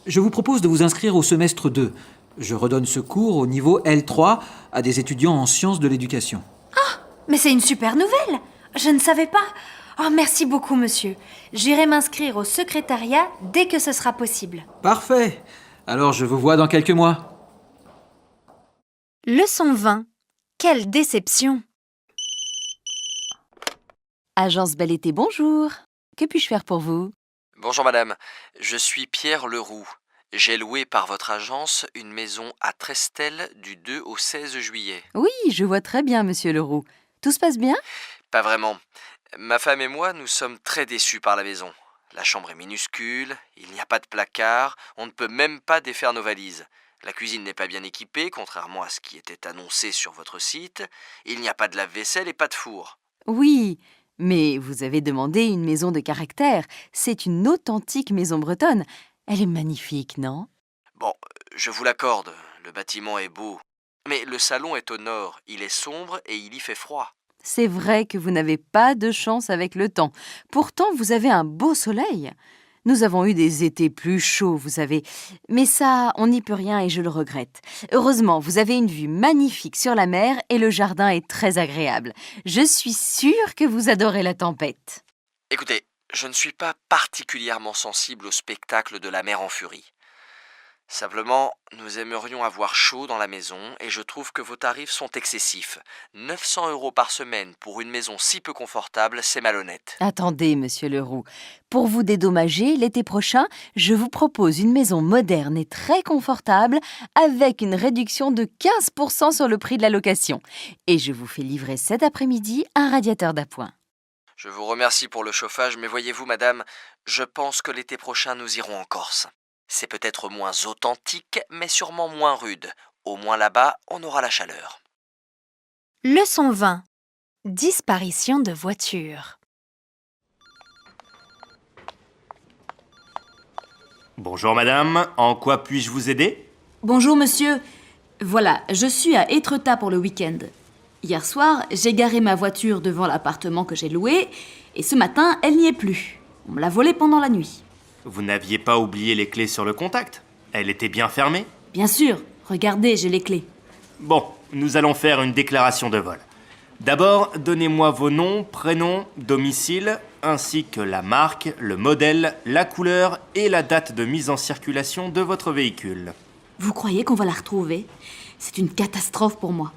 Je vous propose de vous inscrire au semestre 2. Je redonne ce cours au niveau L3 à des étudiants en sciences de l'éducation. Mais c'est une super nouvelle! Je ne savais pas. Oh, merci beaucoup, monsieur. J'irai m'inscrire au secrétariat dès que ce sera possible. Parfait. Alors je vous vois dans quelques mois. Leçon 20. Quelle déception! Agence Bel Été, bonjour. Que puis-je faire pour vous? Bonjour madame, je suis Pierre Leroux. J'ai loué par votre agence une maison à Trestel du 2 au 16 juillet. Oui, je vois très bien, monsieur Leroux. Tout se passe bien? Pas vraiment. Ma femme et moi, nous sommes très déçus par la maison. La chambre est minuscule, il n'y a pas de placard, on ne peut même pas défaire nos valises. La cuisine n'est pas bien équipée, contrairement à ce qui était annoncé sur votre site. Il n'y a pas de lave-vaisselle et pas de four. Oui, mais vous avez demandé une maison de caractère. C'est une authentique maison bretonne. Elle est magnifique, non? Bon, je vous l'accorde, le bâtiment est beau. Mais le salon est au nord, il est sombre et il y fait froid. C'est vrai que vous n'avez pas de chance avec le temps. Pourtant, vous avez un beau soleil. Nous avons eu des étés plus chauds, vous savez. Mais ça, on n'y peut rien et je le regrette. Heureusement, vous avez une vue magnifique sur la mer et le jardin est très agréable. Je suis sûre que vous adorez la tempête. Écoutez, je ne suis pas particulièrement sensible au spectacle de la mer en furie. Simplement, nous aimerions avoir chaud dans la maison et je trouve que vos tarifs sont excessifs. 900 € par semaine pour une maison si peu confortable, c'est malhonnête. Attendez, monsieur Leroux. Pour vous dédommager, l'été prochain, je vous propose une maison moderne et très confortable avec une réduction de 15% sur le prix de la location. Et je vous fais livrer cet après-midi un radiateur d'appoint. Je vous remercie pour le chauffage, mais voyez-vous, madame, je pense que l'été prochain nous irons en Corse. C'est peut-être moins authentique, mais sûrement moins rude. Au moins là-bas, on aura la chaleur. Leçon 20. Disparition de voiture. Bonjour madame, en quoi puis-je vous aider? Bonjour monsieur. Voilà, je suis à Étretat pour le week-end. Hier soir, j'ai garé ma voiture devant l'appartement que j'ai loué et ce matin, elle n'y est plus. On me l'a volée pendant la nuit. Vous n'aviez pas oublié les clés sur le contact? Elle était bien fermée? Bien sûr, regardez, j'ai les clés. Bon, nous allons faire une déclaration de vol. D'abord, donnez-moi vos noms, prénoms, domicile, ainsi que la marque, le modèle, la couleur et la date de mise en circulation de votre véhicule. Vous croyez qu'on va la retrouver? C'est une catastrophe pour moi.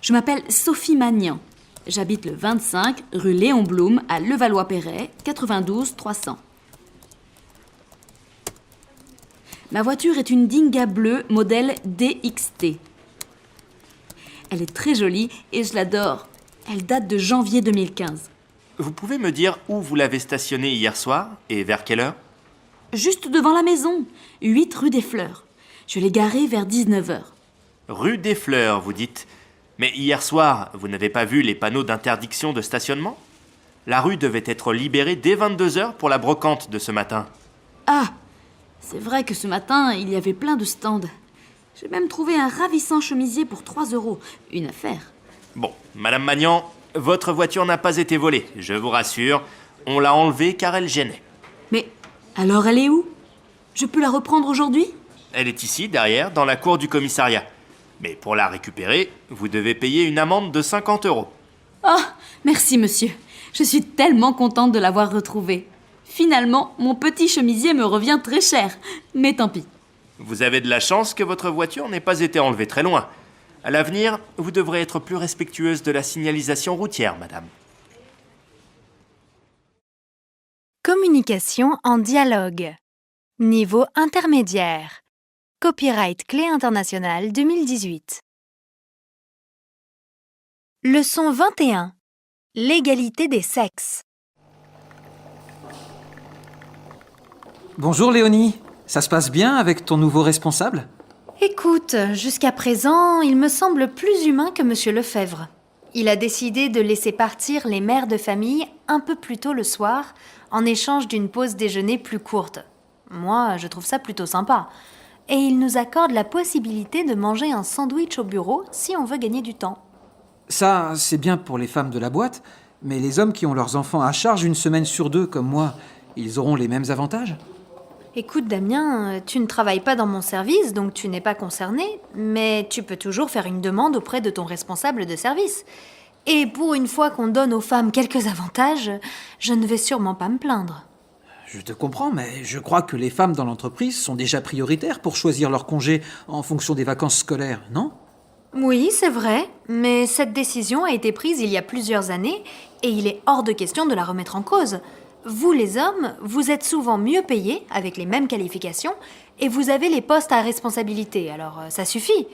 Je m'appelle Sophie Magnan. J'habite le 25 rue Léon Blum à Levallois-Perret, 92 300. Ma voiture est une Dinga bleue modèle DXT. Elle est très jolie et je l'adore. Elle date de janvier 2015. Vous pouvez me dire où vous l'avez stationnée hier soir et vers quelle heure? Juste devant la maison, 8 rue des Fleurs. Je l'ai garée vers 19h. Rue des Fleurs, vous dites. Mais hier soir, vous n'avez pas vu les panneaux d'interdiction de stationnement? La rue devait être libérée dès 22h pour la brocante de ce matin. Ah, c'est vrai que ce matin, il y avait plein de stands. J'ai même trouvé un ravissant chemisier pour 3 €. Une affaire. Bon, Madame Magnan, votre voiture n'a pas été volée, je vous rassure. On l'a enlevée car elle gênait. Mais alors elle est où? Je peux la reprendre aujourd'hui? Elle est ici, derrière, dans la cour du commissariat. Mais pour la récupérer, vous devez payer une amende de 50 €. Oh, merci monsieur. Je suis tellement contente de l'avoir retrouvée. Finalement, mon petit chemisier me revient très cher. Mais tant pis. Vous avez de la chance que votre voiture n'ait pas été enlevée très loin. À l'avenir, vous devrez être plus respectueuse de la signalisation routière, madame. Communication en dialogue. Niveau intermédiaire. Copyright Clé internationale 2018. Leçon 21. L'égalité des sexes. Bonjour Léonie, ça se passe bien avec ton nouveau responsable? Écoute, jusqu'à présent, il me semble plus humain que Monsieur Lefebvre. Il a décidé de laisser partir les mères de famille un peu plus tôt le soir, en échange d'une pause déjeuner plus courte. Moi, je trouve ça plutôt sympa. Et il nous accorde la possibilité de manger un sandwich au bureau si on veut gagner du temps. Ça, c'est bien pour les femmes de la boîte, mais les hommes qui ont leurs enfants à charge une semaine sur 2 comme moi, ils auront les mêmes avantages? Écoute Damien, tu ne travailles pas dans mon service, donc tu n'es pas concerné, mais tu peux toujours faire une demande auprès de ton responsable de service. Et pour une fois qu'on donne aux femmes quelques avantages, je ne vais sûrement pas me plaindre. Je te comprends, mais je crois que les femmes dans l'entreprise sont déjà prioritaires pour choisir leur congé en fonction des vacances scolaires, non? Oui, c'est vrai, mais cette décision a été prise il y a plusieurs années et il est hors de question de la remettre en cause. Vous les hommes, vous êtes souvent mieux payés, avec les mêmes qualifications, et vous avez les postes à responsabilité, alors ça suffit.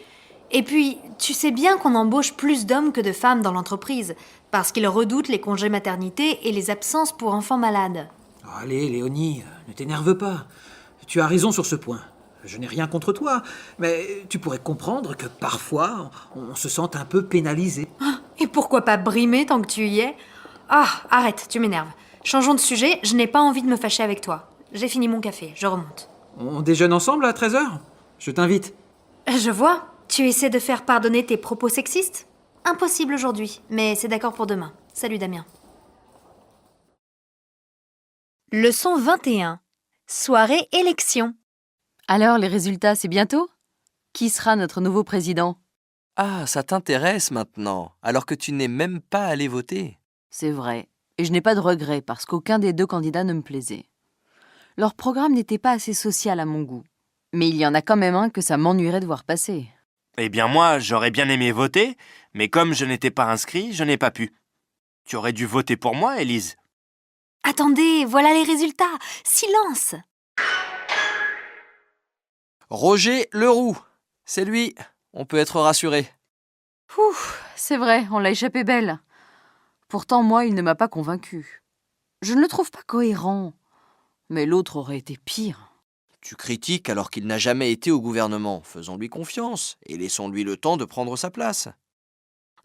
Et puis, tu sais bien qu'on embauche plus d'hommes que de femmes dans l'entreprise, parce qu'ils redoutent les congés maternité et les absences pour enfants malades. Oh, allez, Léonie, ne t'énerve pas. Tu as raison sur ce point. Je n'ai rien contre toi, mais tu pourrais comprendre que parfois, on se sente un peu pénalisé. Et pourquoi pas brimer tant que tu y es? Ah, arrête, tu m'énerves. Changeons de sujet, je n'ai pas envie de me fâcher avec toi. J'ai fini mon café, je remonte. On déjeune ensemble à 13h? Je t'invite. Je vois, tu essaies de faire pardonner tes propos sexistes? Impossible aujourd'hui, mais c'est d'accord pour demain. Salut Damien. Leçon 21. Soirée élection. Alors, les résultats, c'est bientôt? Qui sera notre nouveau président? Ah, ça t'intéresse maintenant, alors que tu n'es même pas allé voter. C'est vrai. Et je n'ai pas de regrets parce qu'aucun des deux candidats ne me plaisait. Leur programme n'était pas assez social à mon goût. Mais il y en a quand même un que ça m'ennuierait de voir passer. Eh bien moi, j'aurais bien aimé voter, mais comme je n'étais pas inscrit, je n'ai pas pu. Tu aurais dû voter pour moi, Élise. Attendez, voilà les résultats. Silence. Roger Leroux, c'est lui. On peut être rassuré. Ouf, c'est vrai, on l'a échappé belle. Pourtant, moi, il ne m'a pas convaincu. Je ne le trouve pas cohérent. Mais l'autre aurait été pire. Tu critiques alors qu'il n'a jamais été au gouvernement. Faisons-lui confiance et laissons-lui le temps de prendre sa place.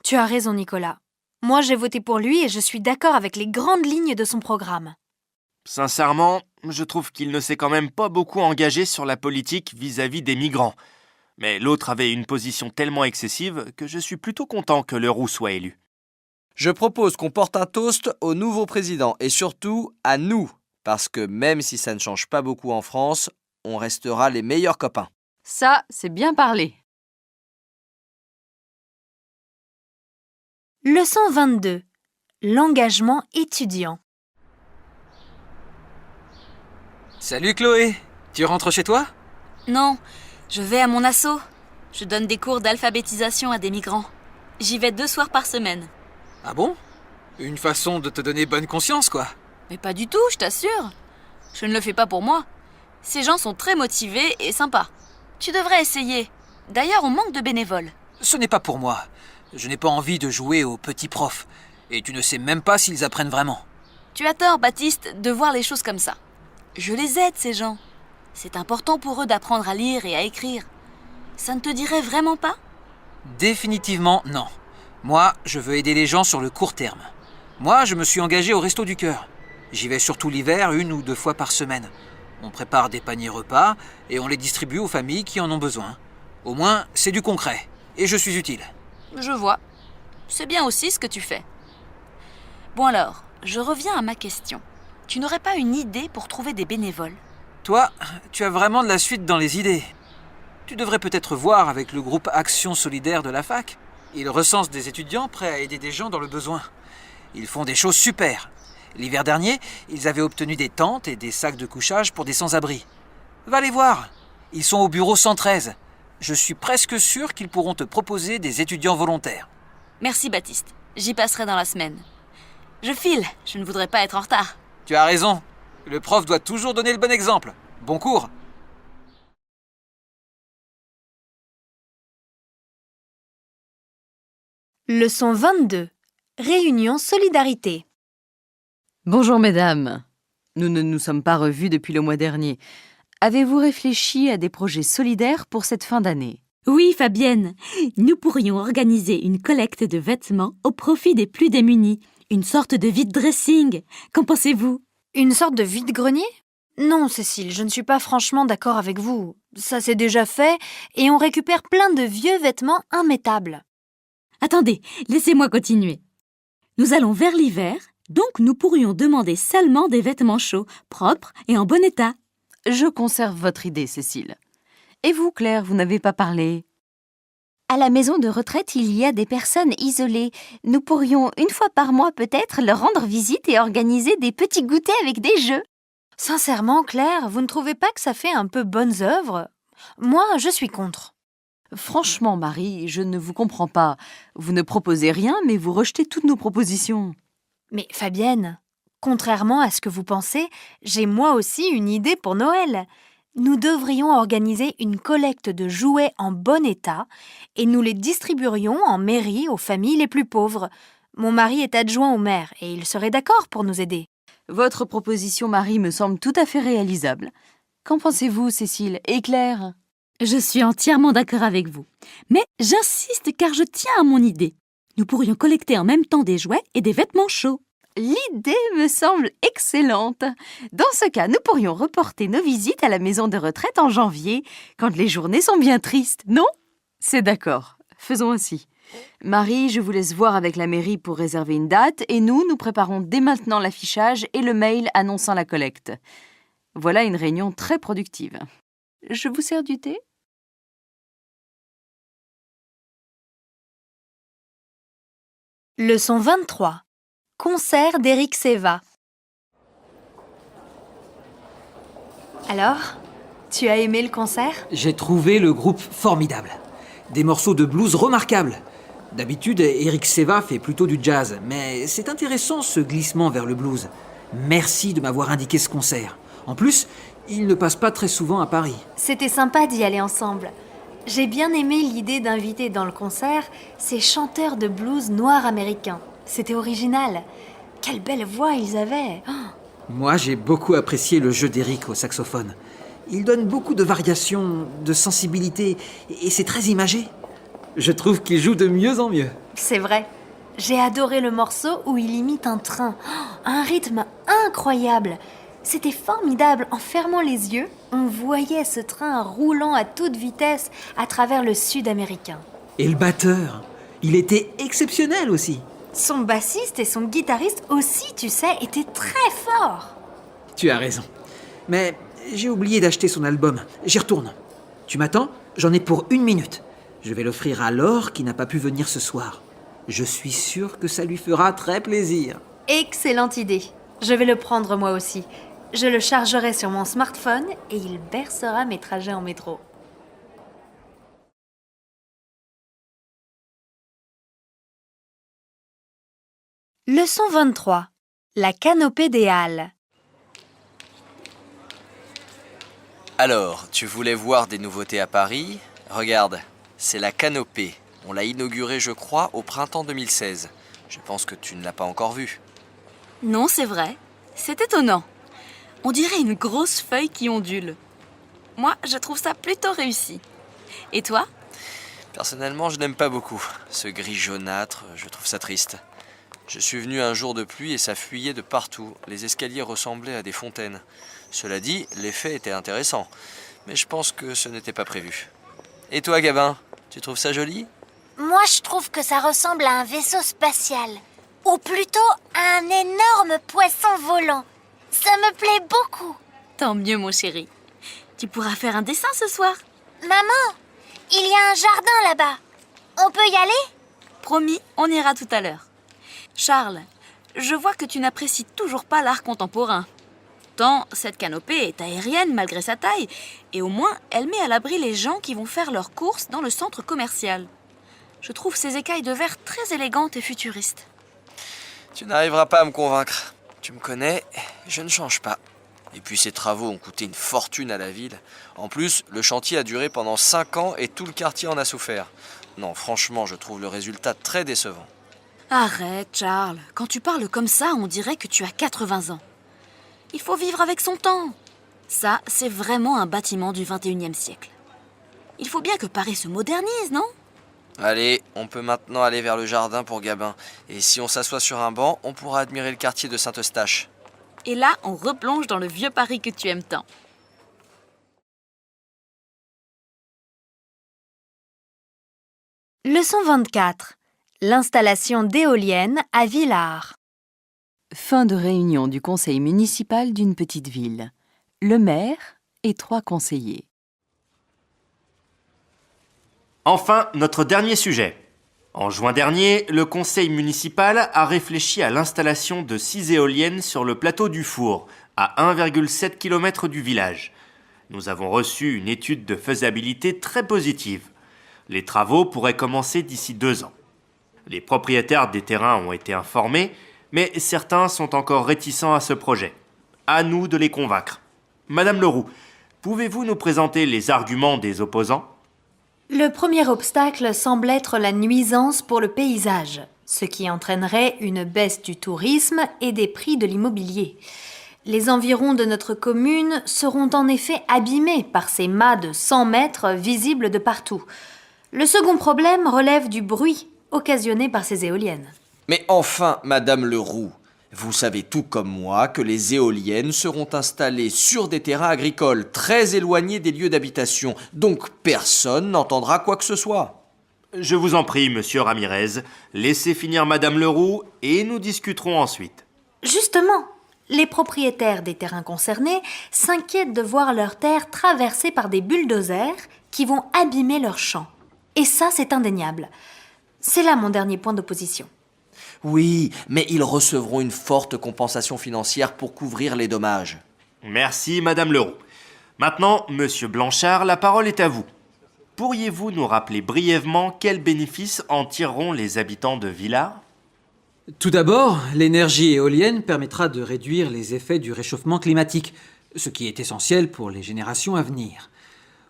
Tu as raison, Nicolas. Moi, j'ai voté pour lui et je suis d'accord avec les grandes lignes de son programme. Sincèrement, je trouve qu'il ne s'est quand même pas beaucoup engagé sur la politique vis-à-vis des migrants. Mais l'autre avait une position tellement excessive que je suis plutôt content que Leroux soit élu. Je propose qu'on porte un toast au nouveau président et surtout à nous, parce que même si ça ne change pas beaucoup en France, on restera les meilleurs copains. Ça, c'est bien parlé. Leçon 22. L'engagement étudiant. Salut Chloé, tu rentres chez toi? Non, je vais à mon asso. Je donne des cours d'alphabétisation à des migrants. J'y vais 2 soirs par semaine. Ah bon? Une façon de te donner bonne conscience, quoi. Mais pas du tout, je t'assure. Je ne le fais pas pour moi. Ces gens sont très motivés et sympas. Tu devrais essayer. D'ailleurs, on manque de bénévoles. Ce n'est pas pour moi. Je n'ai pas envie de jouer aux petits profs. Et tu ne sais même pas s'ils apprennent vraiment. Tu as tort, Baptiste, de voir les choses comme ça. Je les aide, ces gens. C'est important pour eux d'apprendre à lire et à écrire. Ça ne te dirait vraiment pas? Définitivement non. Moi, je veux aider les gens sur le court terme. Moi, je me suis engagé au Resto du Cœur. J'y vais surtout l'hiver 1 ou 2 fois par semaine. On prépare des paniers repas et on les distribue aux familles qui en ont besoin. Au moins, c'est du concret. Et je suis utile. Je vois. C'est bien aussi ce que tu fais. Bon alors, je reviens à ma question. Tu n'aurais pas une idée pour trouver des bénévoles? Toi, tu as vraiment de la suite dans les idées. Tu devrais peut-être voir avec le groupe Action Solidaire de la fac. Ils recensent des étudiants prêts à aider des gens dans le besoin. Ils font des choses super. L'hiver dernier, ils avaient obtenu des tentes et des sacs de couchage pour des sans-abri. Va les voir. Ils sont au bureau 113. Je suis presque sûr qu'ils pourront te proposer des étudiants volontaires. Merci Baptiste. J'y passerai dans la semaine. Je file. Je ne voudrais pas être en retard. Tu as raison. Le prof doit toujours donner le bon exemple. Bon cours. Leçon 22. Réunion solidarité. Bonjour mesdames. Nous ne nous sommes pas revus depuis le mois dernier. Avez-vous réfléchi à des projets solidaires pour cette fin d'année? Oui, Fabienne, nous pourrions organiser une collecte de vêtements au profit des plus démunis. Une sorte de vide-dressing. Qu'en pensez-vous? Une sorte de vide-grenier? Non, Cécile, je ne suis pas franchement d'accord avec vous. Ça c'est déjà fait et on récupère plein de vieux vêtements immettables. Attendez, laissez-moi continuer. Nous allons vers l'hiver, donc nous pourrions demander seulement des vêtements chauds, propres et en bon état. Je conserve votre idée, Cécile. Et vous, Claire, vous n'avez pas parlé? À la maison de retraite, il y a des personnes isolées. Nous pourrions, une fois par mois peut-être, leur rendre visite et organiser des petits goûters avec des jeux. Sincèrement, Claire, vous ne trouvez pas que ça fait un peu bonnes œuvres? Moi, je suis contre. Franchement, Marie, je ne vous comprends pas. Vous ne proposez rien, mais vous rejetez toutes nos propositions. Mais Fabienne, contrairement à ce que vous pensez, j'ai moi aussi une idée pour Noël. Nous devrions organiser une collecte de jouets en bon état et nous les distribuerions en mairie aux familles les plus pauvres. Mon mari est adjoint au maire et il serait d'accord pour nous aider. Votre proposition, Marie, me semble tout à fait réalisable. Qu'en pensez-vous, Cécile et Claire? Je suis entièrement d'accord avec vous. Mais j'insiste car je tiens à mon idée. Nous pourrions collecter en même temps des jouets et des vêtements chauds. L'idée me semble excellente. Dans ce cas, nous pourrions reporter nos visites à la maison de retraite en janvier, quand les journées sont bien tristes, non? C'est d'accord. Faisons ainsi. Marie, je vous laisse voir avec la mairie pour réserver une date et nous préparons dès maintenant l'affichage et le mail annonçant la collecte. Voilà une réunion très productive. Je vous sers du thé? Leçon 23. Concert d'Éric Seva. Alors, tu as aimé le concert? J'ai trouvé le groupe formidable. Des morceaux de blues remarquables. D'habitude, Eric Seva fait plutôt du jazz, mais c'est intéressant ce glissement vers le blues. Merci de m'avoir indiqué ce concert. En plus, il ne passe pas très souvent à Paris. C'était sympa d'y aller ensemble. J'ai bien aimé l'idée d'inviter dans le concert ces chanteurs de blues noirs américains. C'était original. Quelle belle voix ils avaient. Oh. Moi, j'ai beaucoup apprécié le jeu d'Eric au saxophone. Il donne beaucoup de variations, de sensibilité, et c'est très imagé. Je trouve qu'il joue de mieux en mieux. C'est vrai. J'ai adoré le morceau où il imite un train. Oh, un rythme incroyable. C'était formidable. En fermant les yeux, on voyait ce train roulant à toute vitesse à travers le sud américain. Et le batteur, il était exceptionnel aussi. Son bassiste et son guitariste aussi, tu sais, étaient très forts. Tu as raison. Mais j'ai oublié d'acheter son album. J'y retourne. Tu m'attends? J'en ai pour 1 minute. Je vais l'offrir à Laure qui n'a pas pu venir ce soir. Je suis sûre que ça lui fera très plaisir. Excellente idée. Je vais le prendre moi aussi. Je le chargerai sur mon smartphone et il bercera mes trajets en métro. Leçon 23. La canopée des Halles. Alors, tu voulais voir des nouveautés à Paris? Regarde, c'est la canopée. On l'a inaugurée, je crois, au printemps 2016. Je pense que tu ne l'as pas encore vue. Non, c'est vrai. C'est étonnant. On dirait une grosse feuille qui ondule. Moi, je trouve ça plutôt réussi. Et toi? Personnellement, je n'aime pas beaucoup. Ce gris jaunâtre, je trouve ça triste. Je suis venu un jour de pluie et ça fuyait de partout. Les escaliers ressemblaient à des fontaines. Cela dit, l'effet était intéressant. Mais je pense que ce n'était pas prévu. Et toi, Gabin, tu trouves ça joli? Moi, je trouve que ça ressemble à un vaisseau spatial. Ou plutôt à un énorme poisson volant. Ça me plaît beaucoup. Tant mieux, mon chéri. Tu pourras faire un dessin ce soir. Maman, il y a un jardin là-bas. On peut y aller? Promis, on ira tout à l'heure. Charles, je vois que tu n'apprécies toujours pas l'art contemporain. Pourtant, cette canopée est aérienne malgré sa taille, et au moins, elle met à l'abri les gens qui vont faire leurs courses dans le centre commercial. Je trouve ces écailles de verre très élégantes et futuristes. Tu n'arriveras pas à me convaincre. Tu me connais, je ne change pas. Et puis ces travaux ont coûté une fortune à la ville. En plus, le chantier a duré pendant 5 ans et tout le quartier en a souffert. Non, franchement, je trouve le résultat très décevant. Arrête, Charles. Quand tu parles comme ça, on dirait que tu as 80 ans. Il faut vivre avec son temps. Ça, c'est vraiment un bâtiment du 21e siècle. Il faut bien que Paris se modernise, non? Allez, on peut maintenant aller vers le jardin pour Gabin. Et si on s'assoit sur un banc, on pourra admirer le quartier de Saint-Eustache. Et là, on replonge dans le vieux Paris que tu aimes tant. Leçon 24. L'installation d'éoliennes à Villars. Fin de réunion du conseil municipal d'une petite ville. Le maire et 3 conseillers. Enfin, notre dernier sujet. En juin dernier, le conseil municipal a réfléchi à l'installation de 6 éoliennes sur le plateau du Four, à 1,7 km du village. Nous avons reçu une étude de faisabilité très positive. Les travaux pourraient commencer d'ici 2 ans. Les propriétaires des terrains ont été informés, mais certains sont encore réticents à ce projet. À nous de les convaincre. Madame Leroux, pouvez-vous nous présenter les arguments des opposants ? Le premier obstacle semble être la nuisance pour le paysage, ce qui entraînerait une baisse du tourisme et des prix de l'immobilier. Les environs de notre commune seront en effet abîmés par ces mâts de 100 mètres visibles de partout. Le second problème relève du bruit occasionné par ces éoliennes. Mais enfin, Madame Leroux, vous savez tout comme moi que les éoliennes seront installées sur des terrains agricoles très éloignés des lieux d'habitation, donc personne n'entendra quoi que ce soit. Je vous en prie, monsieur Ramirez, laissez finir Madame Leroux et nous discuterons ensuite. Justement, les propriétaires des terrains concernés s'inquiètent de voir leurs terres traversées par des bulldozers qui vont abîmer leurs champs. Et ça, c'est indéniable. C'est là mon dernier point d'opposition. Oui, mais ils recevront une forte compensation financière pour couvrir les dommages. Merci, Madame Leroux. Maintenant, monsieur Blanchard, la parole est à vous. Pourriez-vous nous rappeler brièvement quels bénéfices en tireront les habitants de Villars ? Tout d'abord, l'énergie éolienne permettra de réduire les effets du réchauffement climatique, ce qui est essentiel pour les générations à venir.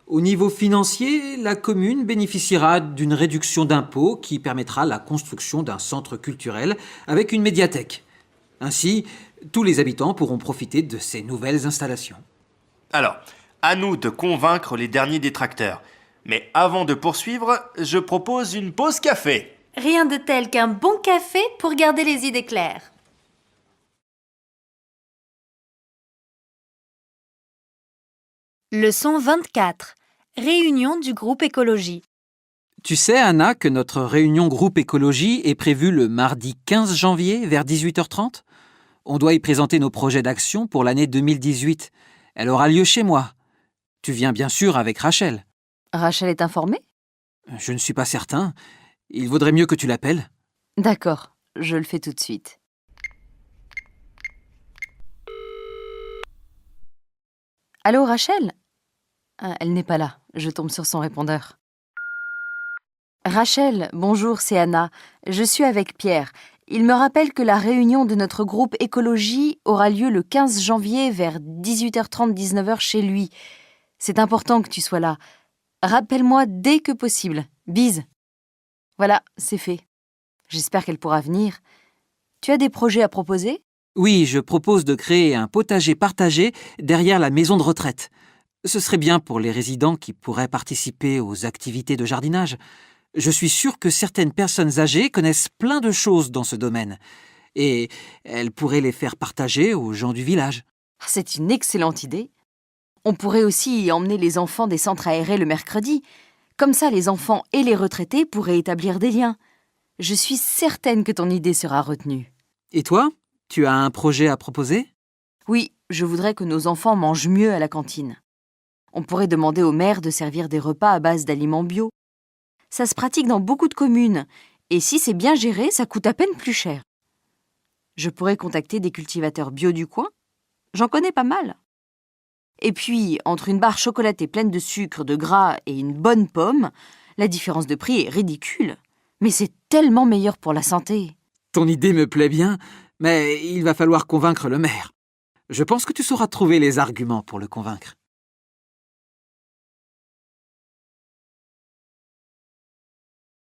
Au niveau financier, la commune bénéficiera d'une réduction d'impôts qui permettra la construction d'un centre culturel avec une médiathèque. Ainsi, tous les habitants pourront profiter de ces nouvelles installations. Alors, à nous de convaincre les derniers détracteurs. Mais avant de poursuivre, je propose une pause café. Rien de tel qu'un bon café pour garder les idées claires. Leçon 24. Réunion du groupe écologie. Tu sais, Anna, que notre réunion groupe écologie est prévue le mardi 15 janvier vers 18h30 ? On doit y présenter nos projets d'action pour l'année 2018. Elle aura lieu chez moi. Tu viens bien sûr avec Rachel. Rachel est informée ? Je ne suis pas certain. Il vaudrait mieux que tu l'appelles. D'accord, je le fais tout de suite. Allô, Rachel ? Elle n'est pas là, je tombe sur son répondeur. Rachel, bonjour, c'est Anna. Je suis avec Pierre. Il me rappelle que la réunion de notre groupe écologie aura lieu le 15 janvier vers 18h30-19h chez lui. C'est important que tu sois là. Rappelle-moi dès que possible. Bise. Voilà, c'est fait. J'espère qu'elle pourra venir. Tu as des projets à proposer ? Oui, je propose de créer un potager partagé derrière la maison de retraite. Ce serait bien pour les résidents qui pourraient participer aux activités de jardinage. Je suis sûr que certaines personnes âgées connaissent plein de choses dans ce domaine. Et elles pourraient les faire partager aux gens du village. C'est une excellente idée. On pourrait aussi y emmener les enfants des centres aérés le mercredi. Comme ça, les enfants et les retraités pourraient établir des liens. Je suis certaine que ton idée sera retenue. Et toi, tu as un projet à proposer ? Oui, je voudrais que nos enfants mangent mieux à la cantine. On pourrait demander aux mères de servir des repas à base d'aliments bio. Ça se pratique dans beaucoup de communes, et si c'est bien géré, ça coûte à peine plus cher. Je pourrais contacter des cultivateurs bio du coin. J'en connais pas mal. Et puis, entre une barre chocolatée pleine de sucre, de gras et une bonne pomme, la différence de prix est ridicule. Mais c'est tellement meilleur pour la santé. Ton idée me plaît bien, mais il va falloir convaincre le maire. Je pense que tu sauras trouver les arguments pour le convaincre.